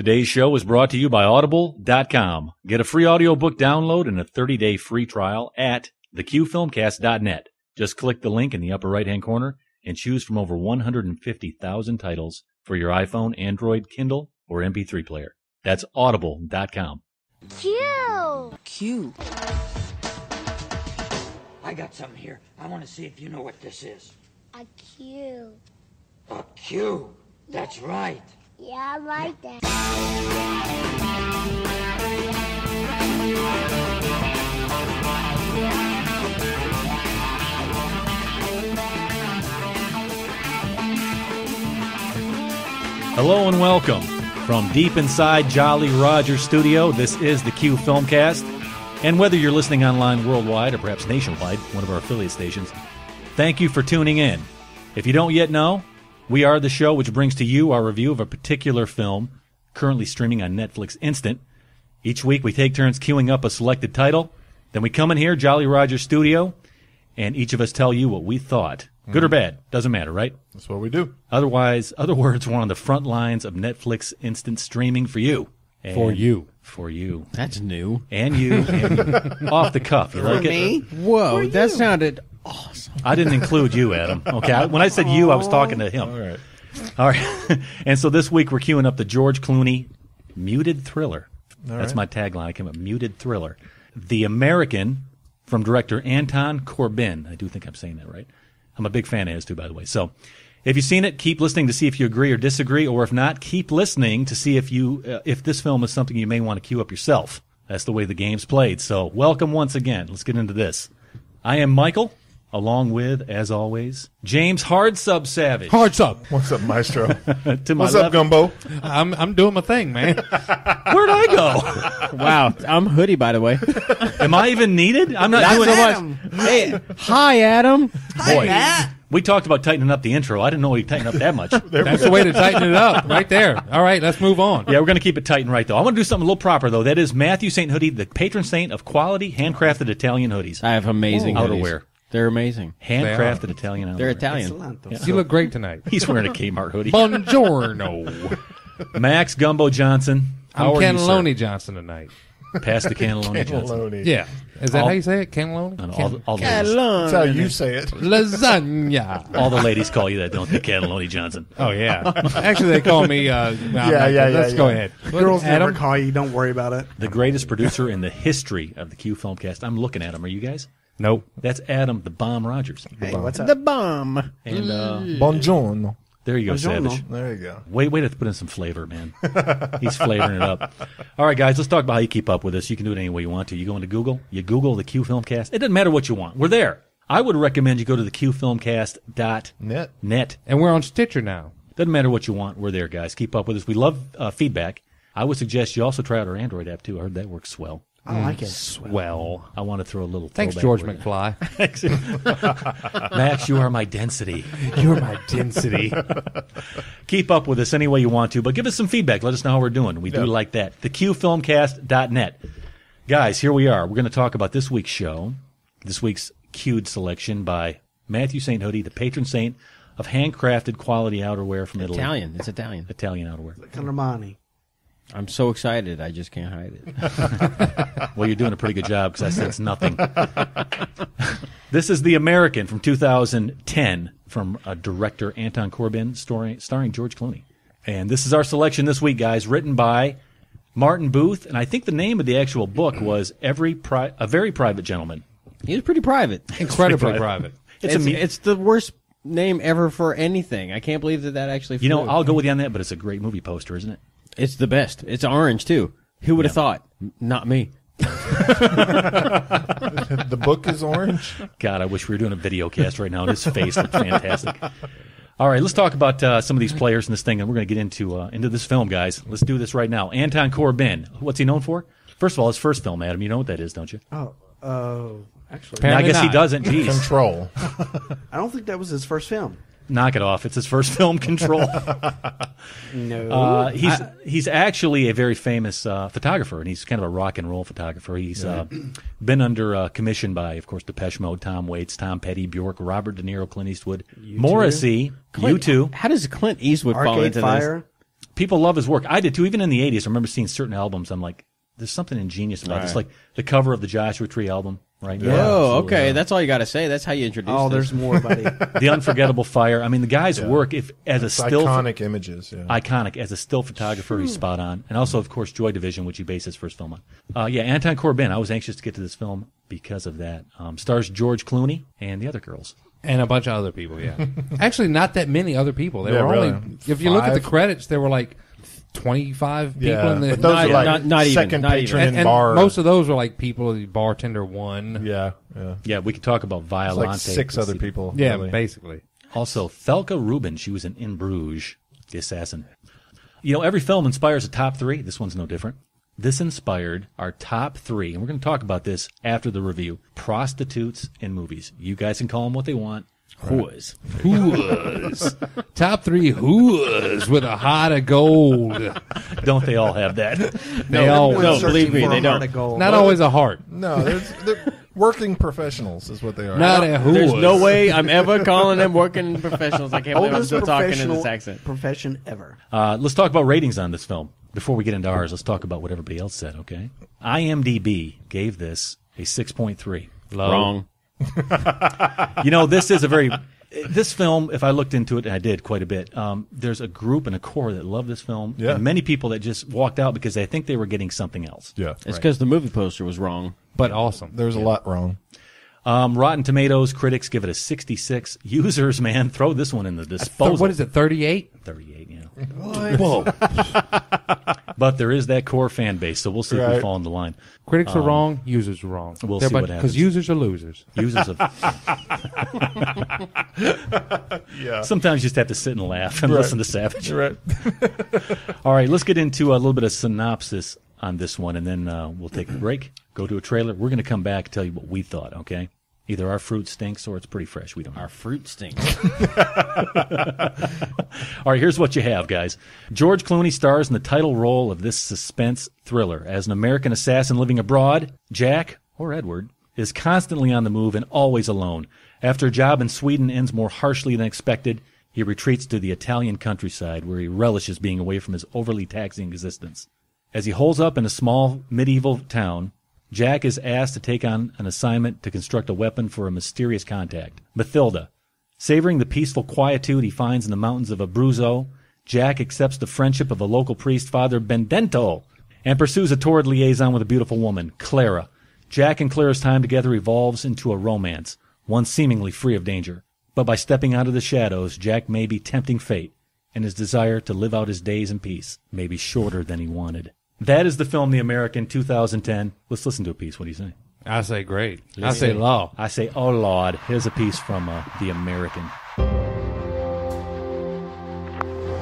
Today's show is brought to you by Audible.com. Get a free audiobook download and a 30-day free trial at theqfilmcast.net. Just click the link in the upper right-hand corner and choose from over 150,000 titles for your iPhone, Android, Kindle, or MP3 player. That's Audible.com. Q. I got something here. I want to see if you know what this is. A Q. A Q. That's right. Yeah, I like that. Hello and welcome. From deep inside Jolly Roger Studio, this is the Q Filmcast. And whether you're listening online worldwide or perhaps nationwide, one of our affiliate stations, thank you for tuning in. If you don't yet know, we are the show which brings to you our review of a particular film currently streaming on Netflix Instant. Each week we take turns queuing up a selected title. Then we come in here, Jolly Roger Studio, and each of us tell you what we thought. Good or bad, doesn't matter, right? That's what we do. Other words, we're on the front lines of Netflix Instant streaming for you. And For you. For you. That's new. And you. Off the cuff. You like it? Whoa, that sounded awesome. I didn't include you, Adam. Okay, when I said you, I was talking to him. All right. And so this week we're queuing up the George Clooney muted thriller. That's my tagline. I came up muted thriller. The American from director Anton Corbijn. I do think I'm saying that right. I'm a big fan of his too, by the way. So if you've seen it, keep listening to see if you agree or disagree, or if not, keep listening to see if this film is something you may want to queue up yourself. That's the way the game's played. So welcome once again. Let's get into this. I am Michael, along with, as always, James Hard Sub Savage. Hard Sub. What's up, Maestro? To my What's left. up, Gumbo? I'm doing my thing, man. Where'd I go? Wow, I'm Hoodie, by the way. Am I even needed? I'm not doing so much. Hey, hi, Adam. Boy, we talked about tightening up the intro. I didn't know we'd tighten up that much. That's the way to tighten it up, right there. All right, let's move on. Yeah, we're going to keep it tight and right, though. I want to do something a little proper, though. That is Matthew St. Hoodie, the patron saint of quality, handcrafted Italian hoodies. I have amazing outerwear. They're amazing. Handcrafted Italian outerwear. They're Italian. Yeah. You look great tonight. He's wearing a Kmart hoodie. Buongiorno. Max Gumbo Johnson. I'm How are you, Cannelloni Johnson tonight. sir? Pass the Cannelloni Johnson. Cannelloni. Yeah. Is that how you say it? Cannelloni? All the ladies, That's how you say it. Lasagna. all the ladies call you that, don't they? Cannelloni Johnson. Oh, yeah. Actually, they call me... Let's go ahead. Girls Adam? never call you. Don't worry about it. The greatest producer in the history of the Q Filmcast. I'm looking at him. Are you guys? Nope. That's Adam the Bomb Rogers. Hey, what's up? The bomb. And Buongiorno. there you go, Buongiorno. Savage. There you go. Way to put in some flavor, man. He's flavoring it up. All right, guys, let's talk about how you keep up with us. You can do it any way you want to. You go into Google, you Google the Q Filmcast. It doesn't matter what you want. We're there. I would recommend you go to the qfilmcast.net. And we're on Stitcher now. Doesn't matter what you want. We're there, guys. Keep up with us. We love feedback. I would suggest you also try out our Android app, too. I heard that works swell. I like it. Swell. I want to throw a little Thanks, throwback George for you. McFly. Max, you are my density. You're my density. Keep up with us any way you want to, but give us some feedback. Let us know how we're doing. We do like that. TheQFilmcast.net. Guys, here we are. We're going to talk about this week's show, this week's Q'd selection by Matthew St. Hoodie, the patron saint of handcrafted quality outerwear from Italy. Italian. It's Italian. Italian outerwear. Armani. I'm so excited. I just can't hide it. Well, you're doing a pretty good job because I sense nothing. This is The American from 2010 from director Anton Corbijn, starring George Clooney. And this is our selection this week, guys, written by Martin Booth. And I think the name of the actual book was A Very Private Gentleman. He was pretty private. Incredibly private. It's the worst name ever for anything. I can't believe that actually flew. You know, I'll go with you on that, but it's a great movie poster, isn't it? It's the best. It's orange, too. Who would have thought? Not me. The book is orange. God, I wish we were doing a video cast right now. His face looks fantastic. All right, let's talk about some of these players in this thing, and we're going to get into this film, guys. Let's do this right now. Anton Corbijn. What's he known for? First of all, his first film, Adam. You know what that is, don't you? Actually, I guess he not. doesn't. Jeez. Control. I don't think that was his first film. Knock it off. It's his first film, Control. No. He's actually a very famous photographer, and he's kind of a rock and roll photographer. He's been under commission by, of course, Depeche Mode, Tom Waits, Tom Petty, Bjork, Robert De Niro, Clint Eastwood, Morrissey, Clint, U2. How does Clint Eastwood fall Arcade into Fire. people love his work. I did too. Even in the 80s, I remember seeing certain albums. I'm like, there's something ingenious about this. Like the cover of the Joshua Tree album, right? Yeah. Oh, okay. That's all you got to say. That's how you introduce this. There's more, buddy. The Unforgettable Fire. I mean, the guy's work, if as a still iconic images. Yeah. Iconic as a still photographer, he's spot on. And also, of course, Joy Division, which he based his first film on. Anton Corbijn. I was anxious to get to this film because of that. Stars George Clooney and the other girls. And a bunch of other people, yeah. Actually, not that many other people. There were really. only, if you look at the credits, there were like 25 people in the. But those are like not even, second not patron and in bar. most of those were like people, the bartender one. Yeah. We could talk about Violante. Like 6 other people. Yeah, really. basically. Also, Thelka Rubin. She was in Bruges, the assassin. You know, every film inspires a top 3. This one's no different. This inspired our top 3, and we're going to talk about this after the review. Prostitutes in movies. You guys can call them what they want. Whoas. Top 3 whoas with a heart of gold. Don't they all have that? They all No, believe me, they don't. Not always a heart. No, they're working professionals is what they are. Not a whoas. There's no way I'm ever calling them working professionals. I can't believe I'm Oldest still talking in professional this accent. profession ever. Let's talk about ratings on this film. Before we get into ours, let's talk about what everybody else said, okay? IMDb gave this a 6.3. Low. Wrong. You know, this is a very... This film, if I looked into it, and I did quite a bit, there's a group and a core that love this film. Yeah. And many people that just walked out because they think they were getting something else. Yeah. It's because the movie poster was wrong. But awesome. There's a lot wrong. Rotten Tomatoes critics give it a 66. Users, man, throw this one in the disposal. What is it, 38? 38, yeah. Whoa. But there is that core fan base, so we'll see if we fall in the line. Critics are wrong, users are wrong. We'll see what happens. Because users are losers. Users of... Yeah. Sometimes you just have to sit and laugh and listen to Savage. Right. All right, let's get into a little bit of synopsis on this one, and then we'll take a break, go to a trailer. We're going to come back and tell you what we thought, okay? Either our fruit stinks or it's pretty fresh. We don't know. Our fruit stinks. All right, here's what you have, guys. George Clooney stars in the title role of this suspense thriller. As an American assassin living abroad, Jack, or Edward, is constantly on the move and always alone. After a job in Sweden ends more harshly than expected, he retreats to the Italian countryside where he relishes being away from his overly taxing existence. As he holes up in a small medieval town, Jack is asked to take on an assignment to construct a weapon for a mysterious contact, Mathilda. Savoring the peaceful quietude he finds in the mountains of Abruzzo, Jack accepts the friendship of a local priest, Father Benedetto, and pursues a torrid liaison with a beautiful woman, Clara. Jack and Clara's time together evolves into a romance, one seemingly free of danger. But by stepping out of the shadows, Jack may be tempting fate, and his desire to live out his days in peace may be shorter than he wanted. That is the film, The American, 2010. Let's listen to a piece. What do you say? I say great. I say law. I say, oh, Lord. Here's a piece from The American.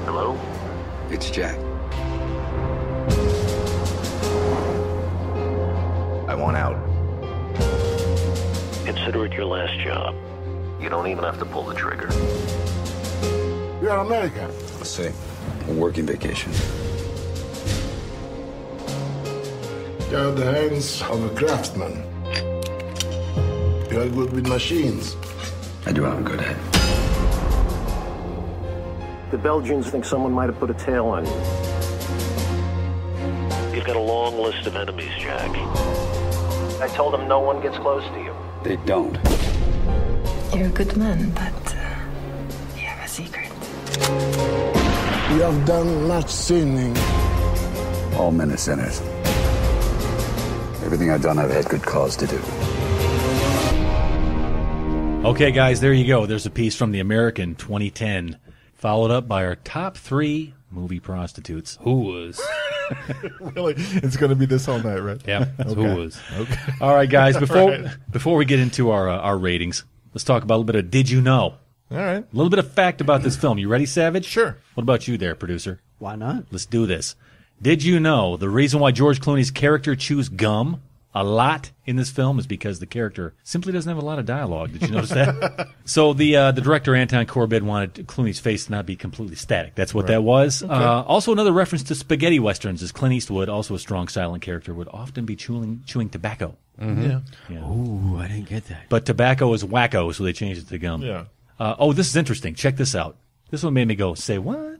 Hello? It's Jack. I want out. Consider it your last job. You don't even have to pull the trigger. You're American. Let's see. A working vacation. You have the hands of a craftsman. You are good with machines. I do have a good head. The Belgians think someone might have put a tail on you. You've got a long list of enemies, Jack. I told them no one gets close to you. They don't. You're a good man, but you have a secret. You have done much sinning. All men are sinners. Everything I've done, I've had good cause to do. Okay, guys, there you go. There's a piece from The American, 2010, followed up by our top 3 movie prostitutes. Who was? Really? It's going to be this all night, right? Yeah, that's okay. who was. Okay. All right, guys, before we get into our ratings, let's talk about a little bit of Did You Know? All right. A little bit of fact about this film. You ready, Savage? Sure. What about you there, producer? Why not? Let's do this. Did you know the reason why George Clooney's character chews gum a lot in this film is because the character simply doesn't have a lot of dialogue. Did you notice that? So the director, Anton Corbijn, wanted Clooney's face to not be completely static. That's what that was. Okay. Also another reference to spaghetti westerns, as Clint Eastwood, also a strong silent character, would often be chewing tobacco. Mm-hmm. Yeah. Ooh, I didn't get that. But tobacco is wacko, so they changed it to gum. Yeah. This is interesting. Check this out. This one made me go, say what?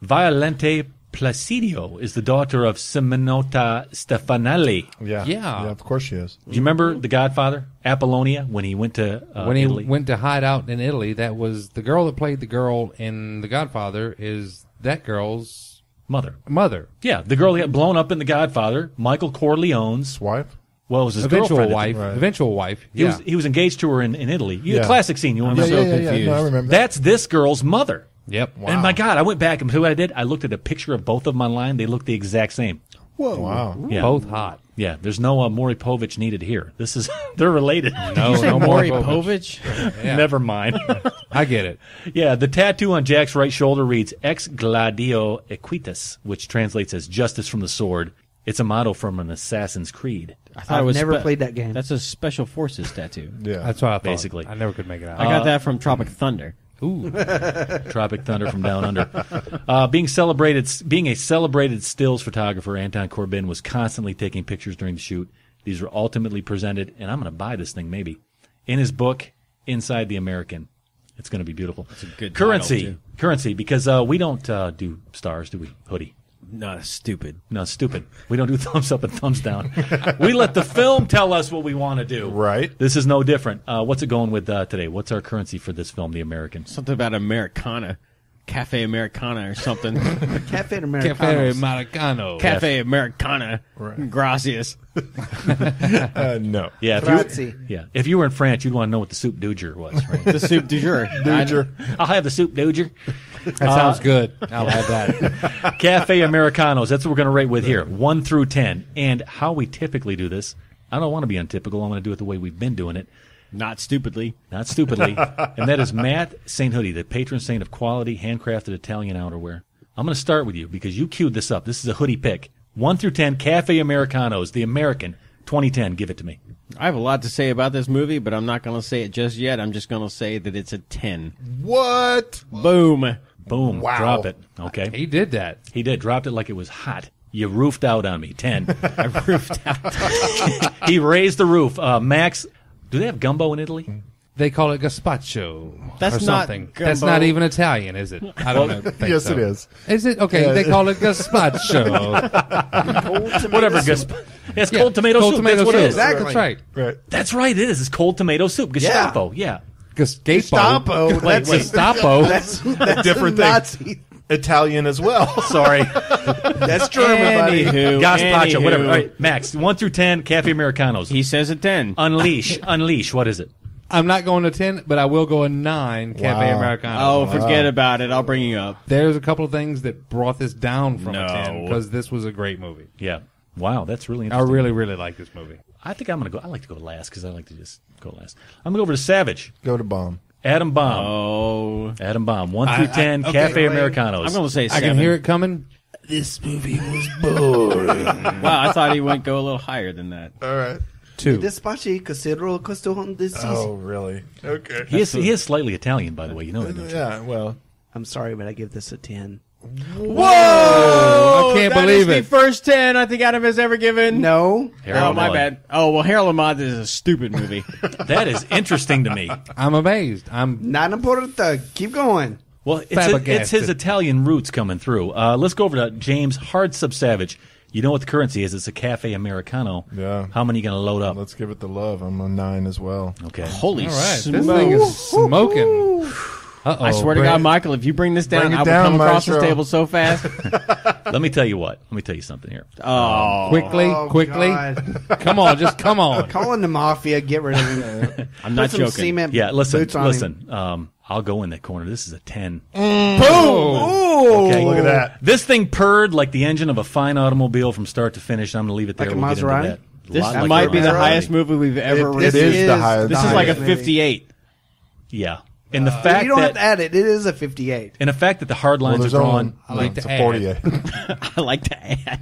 Violante Placidio is the daughter of Simonetta Stefanelli. Yeah, of course she is. Do you remember The Godfather, Apollonia, when he went to Italy? Went to hide out in Italy? That was the girl that played the girl in The Godfather. Is that girl's mother? Yeah, the girl that got blown up in The Godfather, Michael Corleone's wife. Well, it was his eventual girlfriend. wife. Right. Eventual wife. He was engaged to her in Italy. A classic scene. You remember? I'm so confused. No, I remember that. That's this girl's mother. Yep. Wow. And my God, I went back and what I did, I looked at a picture of both of them online. They look the exact same. Whoa! Wow. Yeah. Both hot. Yeah. There's no Maury Povich needed here. This is they're related. No Maury Povich. Yeah. Never mind. I get it. Yeah. The tattoo on Jack's right shoulder reads "Ex Gladio Equitas," which translates as "Justice from the Sword." It's a motto from an Assassin's Creed. I thought I've it was never played that game. That's a Special Forces tattoo. Yeah, That's what I thought. Basically. I never could make it out. I got that from Tropic Thunder. Ooh, Tropic Thunder from Down Under. Being a celebrated stills photographer, Anton Corbijn was constantly taking pictures during the shoot. These were ultimately presented, and I'm going to buy this thing maybe, in his book, Inside the American. It's going to be beautiful. It's a good currency, because we don't do stars, do we? Hoodie. No, stupid. No, stupid. We don't do thumbs up and thumbs down. We let the film tell us what we want to do. Right. This is no different. What's it going with today? What's our currency for this film, The American? Something about Americana. Cafe Americana or something. Cafe Americano. Cafe Americano. Cafe Americana. Right. Gracias. No. Yeah, if you were in France, you'd want to know what the soup du jour was, right? The soup du jour. I'll have the soup du jour. That sounds good. I'll have that. Cafe Americanos, that's what we're going to rate with here, 1 through 10. And how we typically do this, I don't want to be untypical. I want to do it the way we've been doing it. Not stupidly. Not stupidly. And that is Matt St. Hoodie, the patron saint of quality, handcrafted Italian outerwear. I'm going to start with you because you queued this up. This is a hoodie pick. 1 through 10, Cafe Americanos, The American, 2010. Give it to me. I have a lot to say about this movie, but I'm not going to say it just yet. I'm just going to say that it's a 10. What? Boom. Boom. Wow. Drop it. Okay. He did that. He did. Dropped it like it was hot. You roofed out on me. 10. I roofed out. He raised the roof. Max, do they have gumbo in Italy? They call it gazpacho. That's or not something. gumbo. That's not even Italian, is it? I don't know. Yes, so. it is. Is it? Okay, Yeah. they call it gazpacho. Whatever. It's cold tomato cold soup. tomato That's what it soup. is. Exactly. That's right. Right. That's right. It is. It's cold tomato soup. Gestapo. Yeah. Gestapo. That's Gestapo. That's a different thing. Nazi. Italian as well. Sorry. That's German, buddy. Gazpacho. Whatever. All right, Max. 1 through 10. Cafe Americanos. He says a 10. Unleash. What is it? I'm not going to 10, but I will go a 9. Cafe Wow. Americano. Oh, forget about it. I'll bring you up. There's a couple of things that brought this down from No. a 10 because this was a great movie. Yeah. Wow. That's really I interesting. really, really like this movie. I think I'm going to go. I like to go last because I like to just go last. I'm going to go over to Savage. Go to bomb. Adam Baum. Oh. Adam Baum. 1 through 10. okay, Cafe wait. Americanos. I'm going to say 7. I can hear it coming. This movie was boring. Wow, I thought he would go a little higher than that. All right. 2. Despachi considero costo this season. Oh, really? Okay. He is slightly Italian, by the way. You know that, don't you? Yeah, well. I'm sorry, but I give this a 10. Whoa! I can't That believe is it. the first 10 I think Adam has ever given. No. Harold Oh, my Lloyd. bad. Oh, well, Harold Lamont is a stupid movie. That is interesting to me. I'm amazed. I'm Not important. Keep going. Well, it's Flabbergasted. his Italian roots coming through. Let's go over to James Hardsub Savage. You know what the currency is? It's a Cafe Americano. Yeah. How many are you going to load up? Let's give it the love. I'm a 9 as well. Okay. Holy all right. smokes. This thing is smoking. Uh-oh. I swear to God, Michael, if you bring this down, Bring it I will down, come across this Maestro. table so fast. Let me tell you what. Let me tell you something here. Oh. Quickly. God. Come on, just come on. Calling the mafia. Get rid of him. I'm not Put some joking. cement Yeah, boots on him. listen. I'll go in that corner. This is a 10. Boom! Ooh. Okay. Look at that. This thing purred like the engine of a fine automobile from start to finish. I'm going to leave it there. Like a We'll get into Maserati? that. This Lot like might a be the Maserati. highest movie we've ever It reviewed. is the highest. This is like a 58. Yeah. And the fact You don't have that to add it. It is a 58. and the fact that the hard lines are drawn. I like it's to a add. 48. I like to add.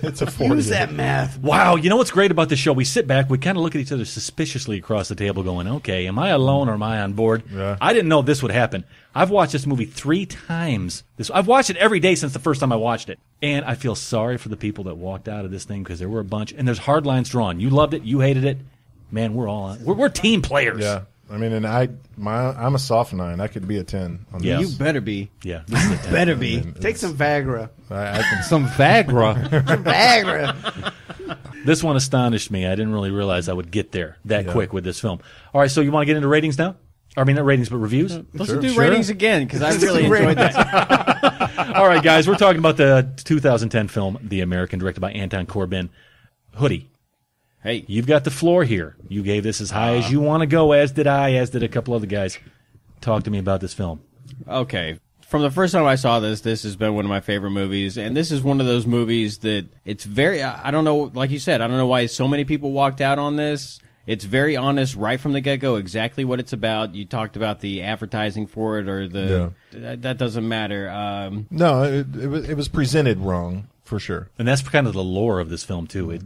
It's a 48. Use that math. Wow, you know what's great about the show? We sit back, we kind of look at each other suspiciously across the table going, okay, am I alone or am I on board? Yeah. I didn't know this would happen. I've watched this movie 3 times. I've watched it every day since the first time I watched it. And I feel sorry for the people that walked out of this thing because there were a bunch. And there's hard lines drawn. You loved it. You hated it. Man, we're all on. We're team players. Yeah. I mean, and I'm a soft 9. I could be a 10. On Yes. this. You better be. Yeah. This is a 10. Better be. Take some Viagra. I can, Some Viagra. Viagra. This one astonished me. I didn't really realize I would get there that quick with this film. All right, so you want to get into ratings now? I mean, not ratings, but reviews? Let's do ratings again, because I really enjoyed that. All right, guys, we're talking about the 2010 film, The American, directed by Anton Corbijn. Hoodie, Hey, you've got the floor here. You gave this as high as you want to go, as did I, as did a couple other guys. Talk to me about this film. okay. From the first time I saw this has been one of my favorite movies, and this is one of those movies that it's very, I don't know, like you said, I don't know why so many people walked out on this. It's very honest right from the get-go, exactly what it's about. You talked about the advertising for it, or that doesn't matter. no, it was presented wrong, for sure. And that's kind of the lore of this film, too.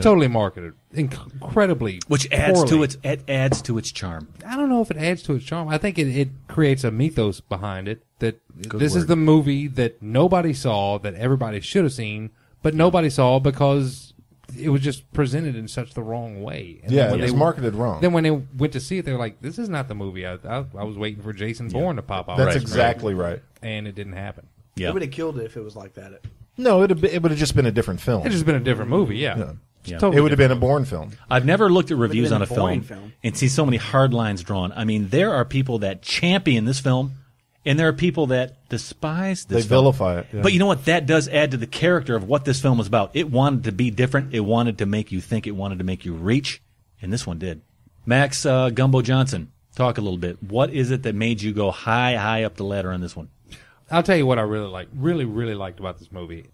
Totally marketed. Incredibly. Which adds poorly. to its charm. I don't know if it adds to its charm. I think it creates a mythos behind it that this is the movie that nobody saw, that everybody should have seen, but nobody saw because it was just presented in such the wrong way. And Yeah, it was marketed wrong. Then when they went to see it, they were like, this is not the movie. I was waiting for Jason Bourne to pop out. That's exactly right. And it didn't happen. Yeah. It would have killed it if it was like that. No, it would have just been a different film. It's just been a different movie, yeah. Yeah. Totally It would have been a Bourne film. I've never looked at reviews been on a a boring film film. and see so many hard lines drawn. I mean, there are people that champion this film, and there are people that despise this They film. vilify it. Yeah. But you know what? That does add to the character of what this film was about. It wanted to be different. It wanted to make you think. It wanted to make you reach, and this one did. Max Gumbo Johnson, talk a little bit. What is it that made you go high up the ladder on this one? I'll tell you what I really liked about this movie.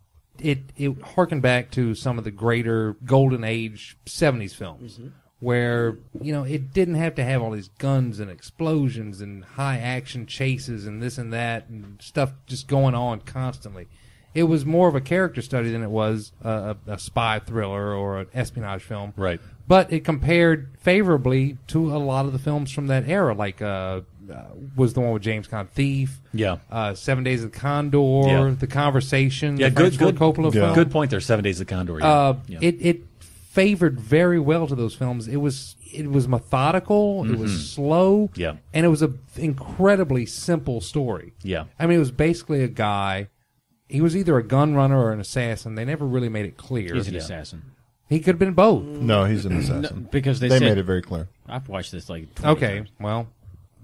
It harkened back to some of the greater golden age 70s films where, it didn't have to have all these guns and explosions and high action chases and this and that and stuff just going on constantly. It was more of a character study than it was a spy thriller or an espionage film. Right. But it compared favorably to a lot of the films from that era, like was the one with James Caan, Thief. Yeah. 7 Days of the Condor, Yeah. The Conversation. Yeah, the good Coppola film. Good point there. 7 Days of Condor. Yeah. It favored very well to those films. It was methodical. It was slow. Yeah. And it was an incredibly simple story. Yeah. I mean, it was basically a guy. He was either a gun runner or an assassin. They never really made it clear. He's an assassin. He could have been both. No, he's an assassin. Because they made said- it very clear. I've watched this like 20 Okay, times. well,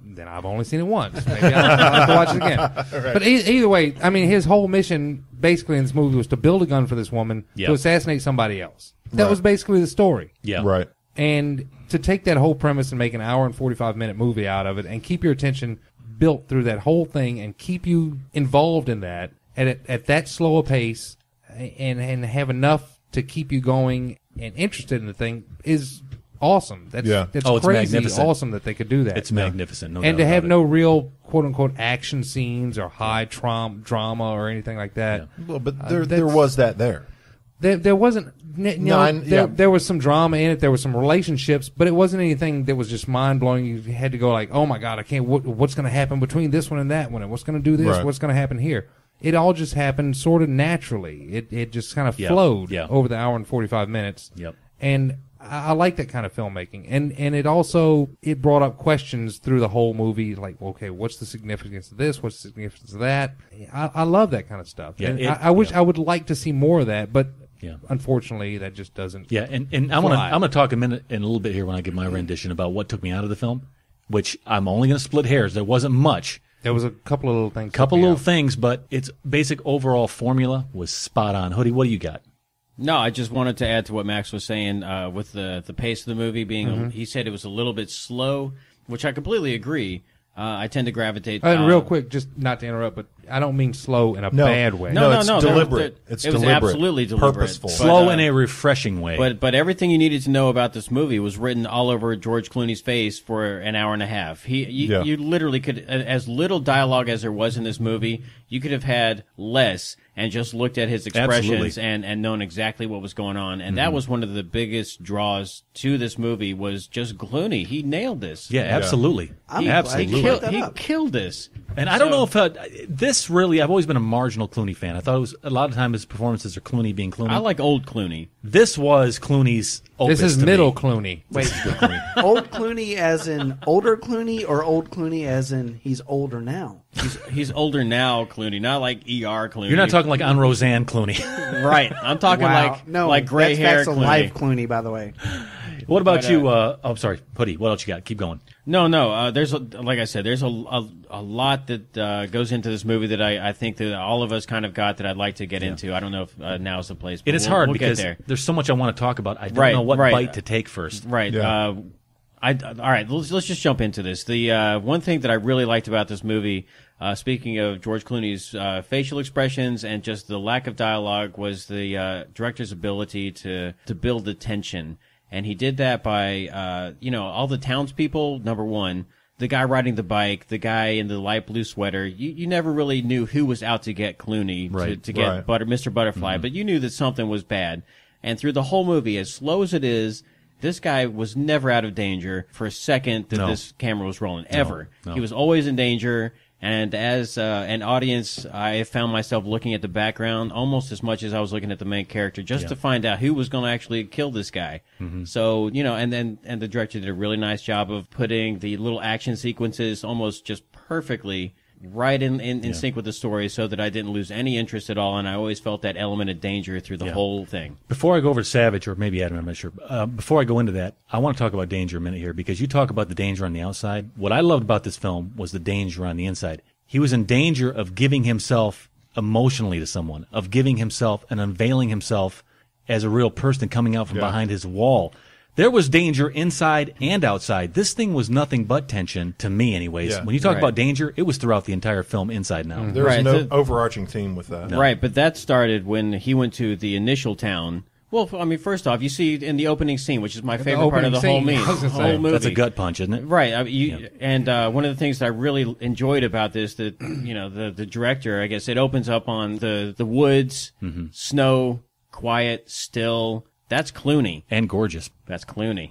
then I've only seen it once. Maybe I'll have to watch it again. But either way, I mean, his whole mission basically in this movie was to build a gun for this woman to assassinate somebody else. That was basically the story. Yeah. Right. And to take that whole premise and make an hour and 45-minute movie out of it and keep your attention built through that whole thing and keep you involved in that at that slow a pace and have enough to keep you going and interested in the thing is awesome. That's it's crazy magnificent. awesome that they could do that. It's magnificent. No And doubt to have about no real quote-unquote action scenes or high drama or anything like that. Well, but there was that there. There wasn't. There was some drama in it. There was some relationships, but it wasn't anything that was just mind blowing. You had to go like, "Oh my God, I can't! What's going to happen between this one and that one? And what's going to do this? Right. What's going to happen here?" It all just happened sort of naturally. It just kind of flowed over the hour and 45 minutes. Yep. And I like that kind of filmmaking. And it also brought up questions through the whole movie, like, okay, what's the significance of this? What's the significance of that? I love that kind of stuff. Yeah, And I wish I would like to see more of that, but Yeah. unfortunately, that just doesn't. Yeah, and I'm gonna talk a minute and a little bit here when I give my rendition about what took me out of the film, which I'm only gonna split hairs. There wasn't much. There was a couple of little things. Couple little things, but its basic overall formula was spot on. Hoodie, what do you got? No, I just wanted to add to what Max was saying with the pace of the movie being. He said it was a little bit slow, which I completely agree. I tend to gravitate. And real quick, just not to interrupt, but I don't mean slow in a bad way. No, it's deliberate. It was deliberate, absolutely deliberate. purposeful. Slow in a refreshing way. But everything you needed to know about this movie was written all over George Clooney's face for an hour and a half. You literally could, as little dialogue as there was in this movie, you could have had less and just looked at his expressions and known exactly what was going on. And that was one of the biggest draws to this movie was just Clooney. He nailed this. Yeah, absolutely. I'm absolutely. glad you brought that He up. killed this. And I don't know if this really, I've always been a marginal Clooney fan. I thought it was, a lot of times his performances are Clooney being Clooney. I like old Clooney. This was Clooney's opus. This is to middle me. Clooney. Wait, old Clooney as in older Clooney, or old Clooney as in he's older now? He's older now, Clooney, not like ER Clooney. You're not talking like on Roseanne Clooney. Right. I'm talking like gray hair that's Clooney. Live Clooney, by the way. What about you? I'm sorry, Putty. What else you got? Keep going. No. There's like I said, there's a lot that goes into this movie that I think that all of us kind of got that I'd like to get into. I don't know if now's the place. But It is hard we'll because there's so much I want to talk about. I don't know what bite to take first. Right. Yeah. All right. Let's just jump into this. The one thing that I really liked about this movie, speaking of George Clooney's facial expressions and just the lack of dialogue, was the director's ability to build the tension. And he did that by, all the townspeople, number one, the guy riding the bike, the guy in the light blue sweater. You never really knew who was out to get Clooney, to get Mr. Butterfly, but you knew that something was bad. And through the whole movie, as slow as it is, this guy was never out of danger for a second that this camera was rolling, ever. No. He was always in danger. And as an audience, I found myself looking at the background almost as much as I was looking at the main character, just to find out who was going to actually kill this guy. Mm-hmm. So, and the director did a really nice job of putting the little action sequences almost just perfectly right in sync with the story, so that I didn't lose any interest at all, and I always felt that element of danger through the whole thing. Before I go over to Savage, or maybe Adam, I'm not sure. Before I go into that, I want to talk about danger a minute here, because you talk about the danger on the outside. What I loved about this film was the danger on the inside. He was in danger of giving himself emotionally to someone, of giving himself and unveiling himself as a real person coming out from behind his wall. There was danger inside and outside. This thing was nothing but tension, to me anyways. Yeah. When you talk about danger, it was throughout the entire film, inside and out. There's no overarching theme with that. No. Right, but that started when he went to the initial town. Well, I mean, first off, you see in the opening scene, which is my favorite part of the whole movie. That's a gut punch, isn't it? Right. And one of the things that I really enjoyed about this, that the director, I guess, it opens up on the woods, snow, quiet, still. That's Clooney. And gorgeous. That's Clooney.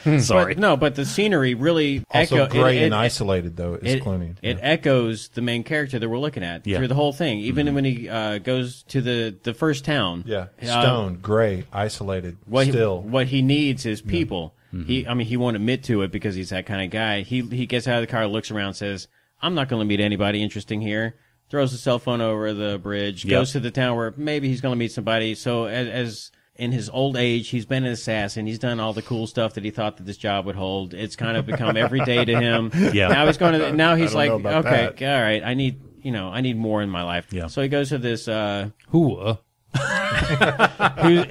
Right. Sorry. But the scenery really also gray and isolated, though, is Clooney. It echoes the main character that we're looking at through the whole thing. Even when he goes to the first town. Yeah. Stone, gray, isolated, still. What he needs is people. He won't admit to it because he's that kind of guy. He gets out of the car, looks around, says, I'm not going to meet anybody interesting here. Throws the cell phone over the bridge, goes to the town where maybe he's going to meet somebody. So as in his old age, he's been an assassin. He's done all the cool stuff that he thought that this job would hold. It's kind of become every day to him. Yeah. Now he's like, okay, that. all right, I need more in my life. Yeah. So he goes to this,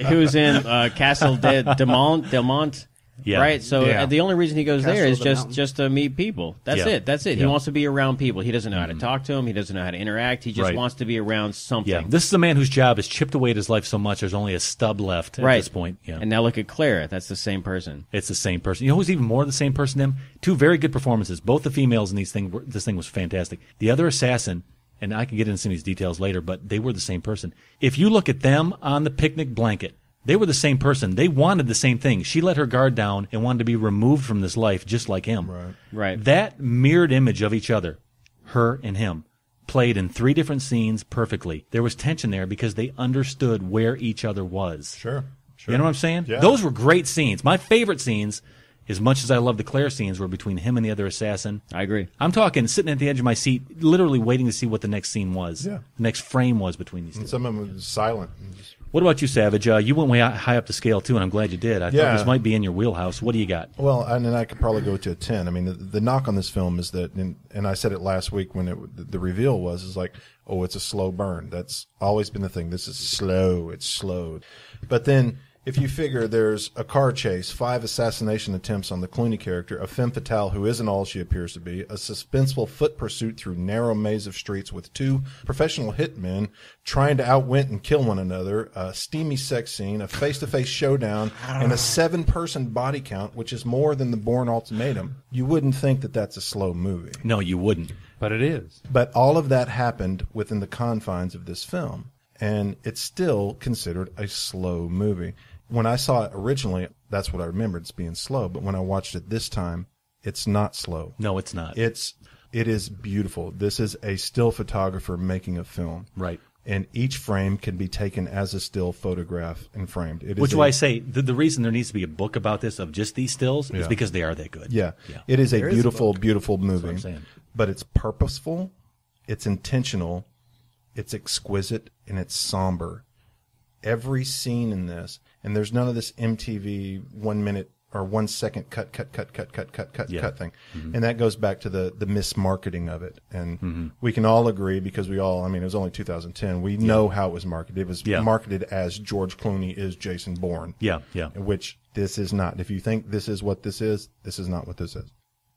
Who's in Castle Delmont. Yeah. Right. So the only reason he goes Castle there is of the Mountain. just to meet people. That's it. That's it. He wants to be around people. He doesn't know how to talk to them. He doesn't know how to interact. He just wants to be around something. Yeah. This is a man whose job has chipped away at his life so much there's only a stub left at this point. Yeah. And now look at Clara. That's the same person. It's the same person. You know who's even more the same person than him? Two very good performances. Both the females in this thing was fantastic. The other assassin, and I can get into some of these details later, but they were the same person. If you look at them on the picnic blanket, they were the same person. They wanted the same thing. She let her guard down and wanted to be removed from this life just like him. Right. That mirrored image of each other, her and him, played in 3 different scenes perfectly. There was tension there because they understood where each other was. Sure. You know what I'm saying? Yeah. Those were great scenes. My favorite scenes, as much as I love the Claire scenes, were between him and the other assassin. I agree. I'm talking sitting at the edge of my seat, literally waiting to see what the next scene was. Yeah. The next frame was between these two. And some of them was silent. What about you, Savage? You went way high up the scale, too, and I'm glad you did. I thought this might be in your wheelhouse. What do you got? Well, and then I could probably go to a 10. I mean, the knock on this film is that, and I said it last week when the reveal was like, oh, it's a slow burn. That's always been the thing. This is slow. It's slow. But then if you figure there's a car chase, 5 assassination attempts on the Clooney character, a femme fatale who isn't all she appears to be, a suspenseful foot pursuit through narrow maze of streets with 2 professional hitmen trying to outwit and kill one another, a steamy sex scene, a face-to-face showdown, and a 7-person body count, which is more than the Bourne Ultimatum, you wouldn't think that that's a slow movie. No, you wouldn't. But it is. But all of that happened within the confines of this film, and it's still considered a slow movie. When I saw it originally, that's what I remembered, it's being slow. But when I watched it this time, it's not slow. No, it's not. It's It is beautiful. This is a still photographer making a film. Right. And each frame can be taken as a still photograph and framed. Which is why I say the reason there needs to be a book about this of just these stills is because they are that good. Yeah. It is a beautiful, beautiful movie. That's what I'm saying. But it's purposeful, it's intentional, it's exquisite, and it's somber. Every scene in this, and there's none of this MTV 1 minute or 1 second cut thing. Mm-hmm. And that goes back to the mismarketing of it. And we can all agree, because it was only 2010. We know how it was marketed. It was marketed as George Clooney is Jason Bourne. Yeah. Which this is not. If you think this is what this is not what this is.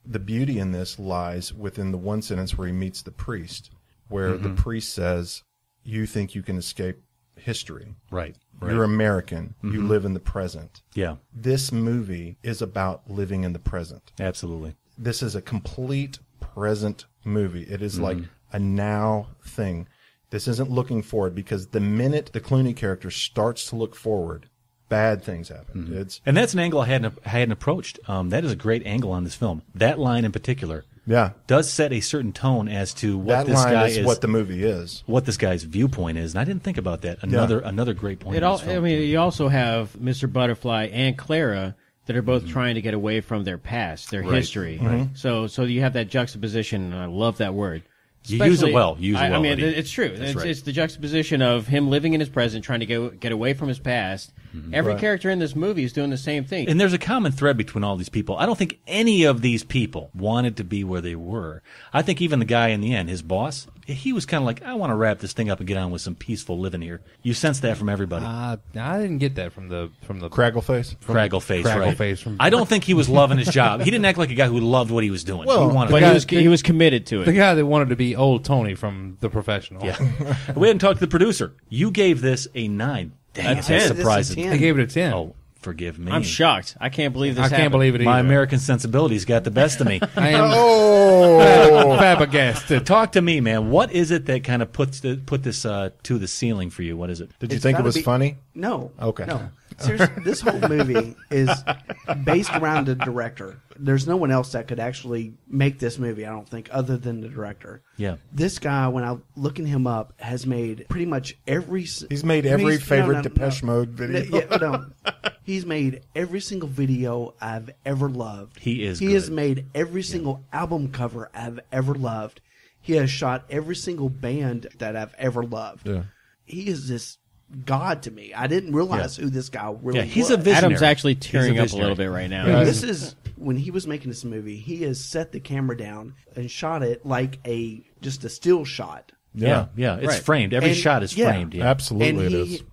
The beauty in this lies within the one sentence where he meets the priest, where the priest says, "You think you can escape history. Right. You're American. You live in the present." Yeah. This movie is about living in the present. Absolutely. This is a complete present movie. It is like a now thing. This isn't looking forward, because the minute the Clooney character starts to look forward, bad things happen. And that's an angle I hadn't approached. That is a great angle on this film. That line in particular does set a certain tone as to what this guy is, what the movie is, what this guy's viewpoint is. And I didn't think about that. Another great point. You also have Mr. Butterfly and Clara that are both trying to get away from their past, their history. Right. So you have that juxtaposition, and I love that word. You use it well. I mean, it's true. It's the juxtaposition of him living in his present, trying to get away from his past. Every character in this movie is doing the same thing. And there's a common thread between all these people. I don't think any of these people wanted to be where they were. I think even the guy in the end, his boss, he was kind of like, I want to wrap this thing up and get on with some peaceful living here. You sense that from everybody. I didn't get that from the Craggleface. Craggleface. I don't think he was loving his job. He didn't act like a guy who loved what he was doing. He was committed to it. The guy that wanted to be old Tony from The Professional. Yeah. We hadn't talked to the producer. You gave this a 9. Dang, that's surprising. I gave it a 10. Oh, forgive me. I'm shocked. I can't believe this happened. I can't believe it either. My American sensibilities got the best of me. I am flabbergasted. Talk to me, man. What is it that kind of put this to the ceiling for you? What is it? Did you think it was funny? No. Okay. No. Seriously, this whole movie is based around the director. There's no one else that could actually make this movie, I don't think, other than the director. Yeah. This guy, when I'm looking him up, has made pretty much every... He's made every favorite Depeche Mode video. He's made every single video I've ever loved. He has made every single album cover I've ever loved. He has shot every single band that I've ever loved. Yeah. He is this God to me. I didn't realize who this guy really was. He's a visionary. Adam's actually tearing up a little bit right now. Yeah. This is when he was making this movie. He has set the camera down and shot it like just a still shot. Yeah. It's framed. Every shot is framed. Yeah. Absolutely, it is.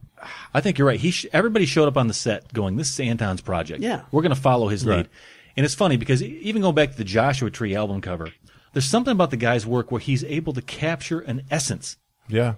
I think you're right. Everybody showed up on the set going, "This is Anton's project. Yeah, we're going to follow his lead." And it's funny because even going back to the Joshua Tree album cover, there's something about the guy's work where he's able to capture an essence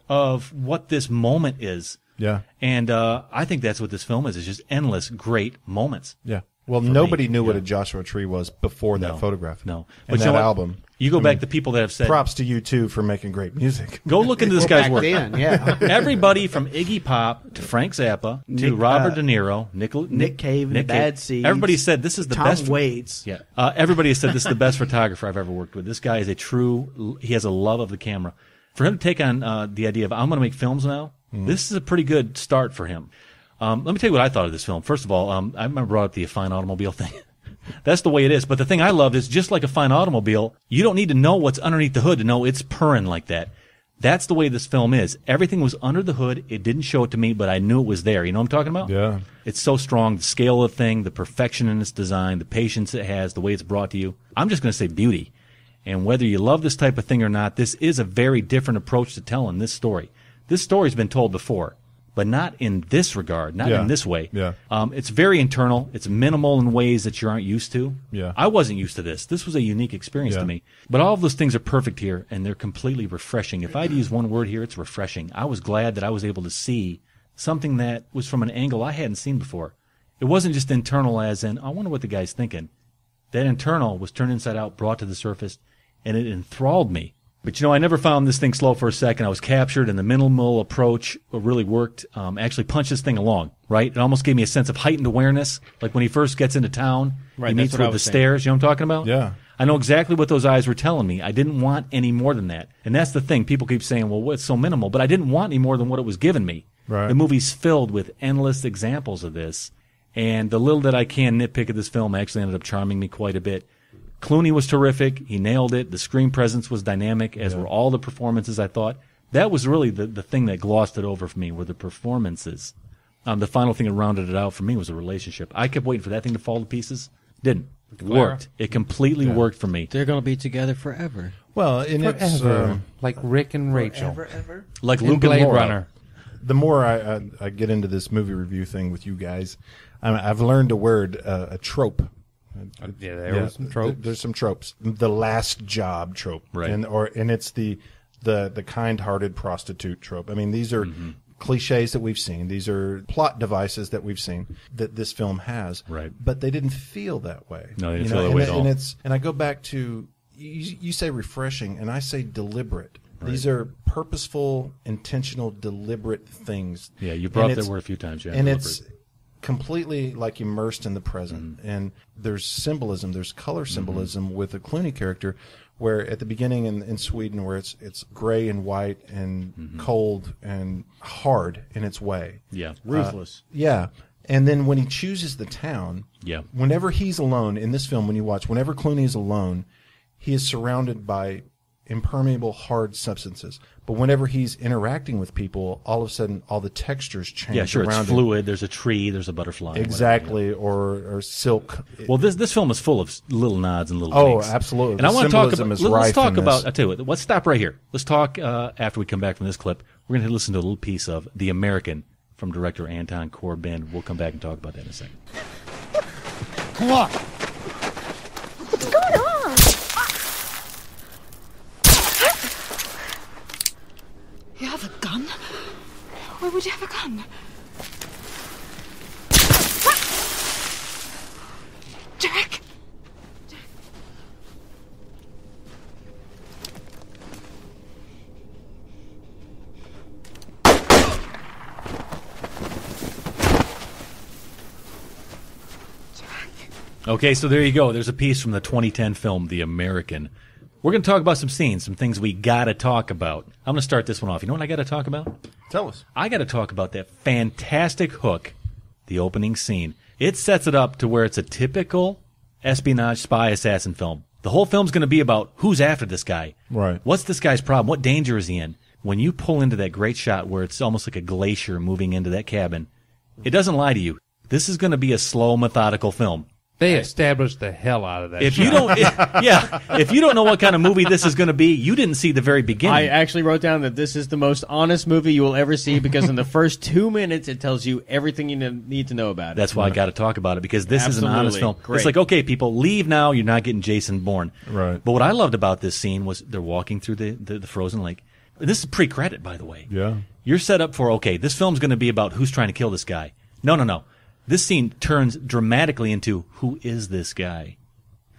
of what this moment is. Yeah. And I think that's what this film is. It's just endless great moments. Yeah. Well, nobody knew what a Joshua Tree was before that photograph. No. But that album. You go back to people that have said... Props to you, too, for making great music. Go look into this guy's work. Everybody from Iggy Pop to Frank Zappa to Robert De Niro, Nick Cave, Bad Seeds. Everybody said this is the best... Tom Waits. Yeah. Everybody has said this is the best photographer I've ever worked with. This guy is he has a love of the camera. For him to take on the idea of, I'm going to make films now, this is a pretty good start for him. Let me tell you what I thought of this film. First of all, I remember brought up the fine automobile thing. That's the way it is. But the thing I loved is just like a fine automobile, you don't need to know what's underneath the hood to know it's purring like that. That's the way this film is. Everything was under the hood. It didn't show it to me, but I knew it was there. You know what I'm talking about? Yeah. It's so strong. The scale of the thing, the perfection in its design, the patience it has, the way it's brought to you. I'm just going to say beauty. And whether you love this type of thing or not, this is a very different approach to telling this story. This story's been told before, but not in this regard, not in this way. Yeah. It's very internal. It's minimal in ways that you aren't used to. Yeah. I wasn't used to this. This was a unique experience to me. But all of those things are perfect here, and they're completely refreshing. If I had to use one word here, it's refreshing. I was glad that I was able to see something that was from an angle I hadn't seen before. It wasn't just internal as in, I wonder what the guy's thinking. That internal was turned inside out, brought to the surface, and it enthralled me. But, I never found this thing slow for a second. I was captured, and the minimal approach really worked. Actually punched this thing along, right? It almost gave me a sense of heightened awareness. Like when he first gets into town, he meets with the stairs. You know what I'm talking about? Yeah. I know exactly what those eyes were telling me. I didn't want any more than that. And that's the thing. People keep saying, well, it's so minimal. But I didn't want any more than what it was giving me. Right. The movie's filled with endless examples of this. And the little that I can nitpick of this film actually ended up charming me quite a bit. Clooney was terrific. He nailed it. The screen presence was dynamic, as were all the performances, I thought. That was really the thing that glossed it over for me, were the performances. The final thing that rounded it out for me was a relationship. I kept waiting for that thing to fall to pieces. Didn't. It worked. It completely worked for me. They're going to be together forever. Well, and it's like Rick and Rachel. Ever? Like And Luke Blade and Laura. Runner. The more I get into this movie review thing with you guys, I've learned a word, a trope. Yeah, there were some tropes. There's some tropes. The last job trope, Right. And it's the kind-hearted prostitute trope. I mean, these are cliches that we've seen. These are plot devices that we've seen that this film has. Right. But they didn't feel that way. No, they didn't feel that way at all. And I go back to you say refreshing, and I say deliberate. Right. These are purposeful, intentional, deliberate things. Yeah, you brought that word a few times. Yeah, and deliberate. it's completely like immersed in the present. And there's symbolism, there's color symbolism with the Clooney character, where at the beginning in Sweden, where it's gray and white and cold and hard in its way. Yeah, ruthless. Yeah. And then when he chooses the town, yeah, whenever he's alone in this film, when you watch, whenever Clooney is alone, he is surrounded by impermeable, hard substances. But whenever he's interacting with people, all of a sudden, all the textures change. Yeah, sure. Around It's fluid. There's a tree. There's a butterfly. Exactly, whatever, or silk. Well, this film is full of little nods and little winks. Absolutely. And I want to talk about. Let's talk in about. this. I tell you what. Let's stop right here. Let's talk after we come back from this clip. We're going to listen to a little piece of The American from director Anton Corbijn. We'll come back and talk about that in a second. Come on. What's going on? You have a gun? Why would you have a gun? Jack! Okay, so there you go. There's a piece from the 2010 film, The American. We're going to talk about some scenes, some things we got to talk about. I'm going to start this one off. You know what I got to talk about? Tell us. I got to talk about that fantastic hook, the opening scene. It sets it up to where it's a typical espionage spy assassin film. The whole film's going to be about who's after this guy. Right. What's this guy's problem? What danger is he in? When you pull into that great shot where it's almost like a glacier moving into that cabin, it doesn't lie to you. This is going to be a slow, methodical film. They established the hell out of that. If you don't, if you don't know what kind of movie this is going to be, you didn't see the very beginning. I actually wrote down that this is the most honest movie you will ever see because in the first 2 minutes it tells you everything you need to know about it. That's why I got to talk about it, because this is an honest film. Great. It's like, okay, people, leave now. You're not getting Jason Bourne. Right. But what I loved about this scene was they're walking through the frozen lake. This is pre-credit, by the way. Yeah. You're set up for, okay, this film's going to be about who's trying to kill this guy. No. This scene turns dramatically into, who is this guy?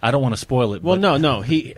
I don't want to spoil it. Well, but no. He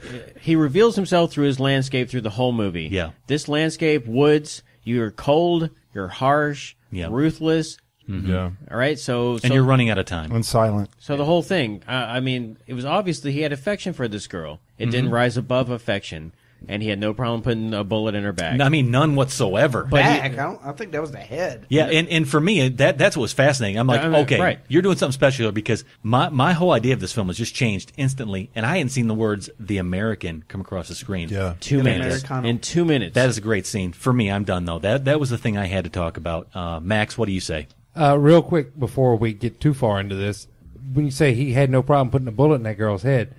reveals himself through his landscape through the whole movie. Yeah. This landscape, woods, you're cold, you're harsh, ruthless. Mm-hmm. Yeah. All right, so you're running out of time. And silent. So the whole thing, I mean, it was obvious that he had affection for this girl. It didn't rise above affection. And he had no problem putting a bullet in her back. I mean, none whatsoever. Back? I think that was the head. Yeah, and for me, that's what was fascinating. I'm like, okay, right. You're doing something special here, because my whole idea of this film has just changed instantly, and I hadn't seen the words "The American" come across the screen. Yeah. 2 minutes. In 2 minutes. That is a great scene. For me, I'm done, though. That was the thing I had to talk about. Max, what do you say? Real quick, before we get too far into this, when you say he had no problem putting a bullet in that girl's head,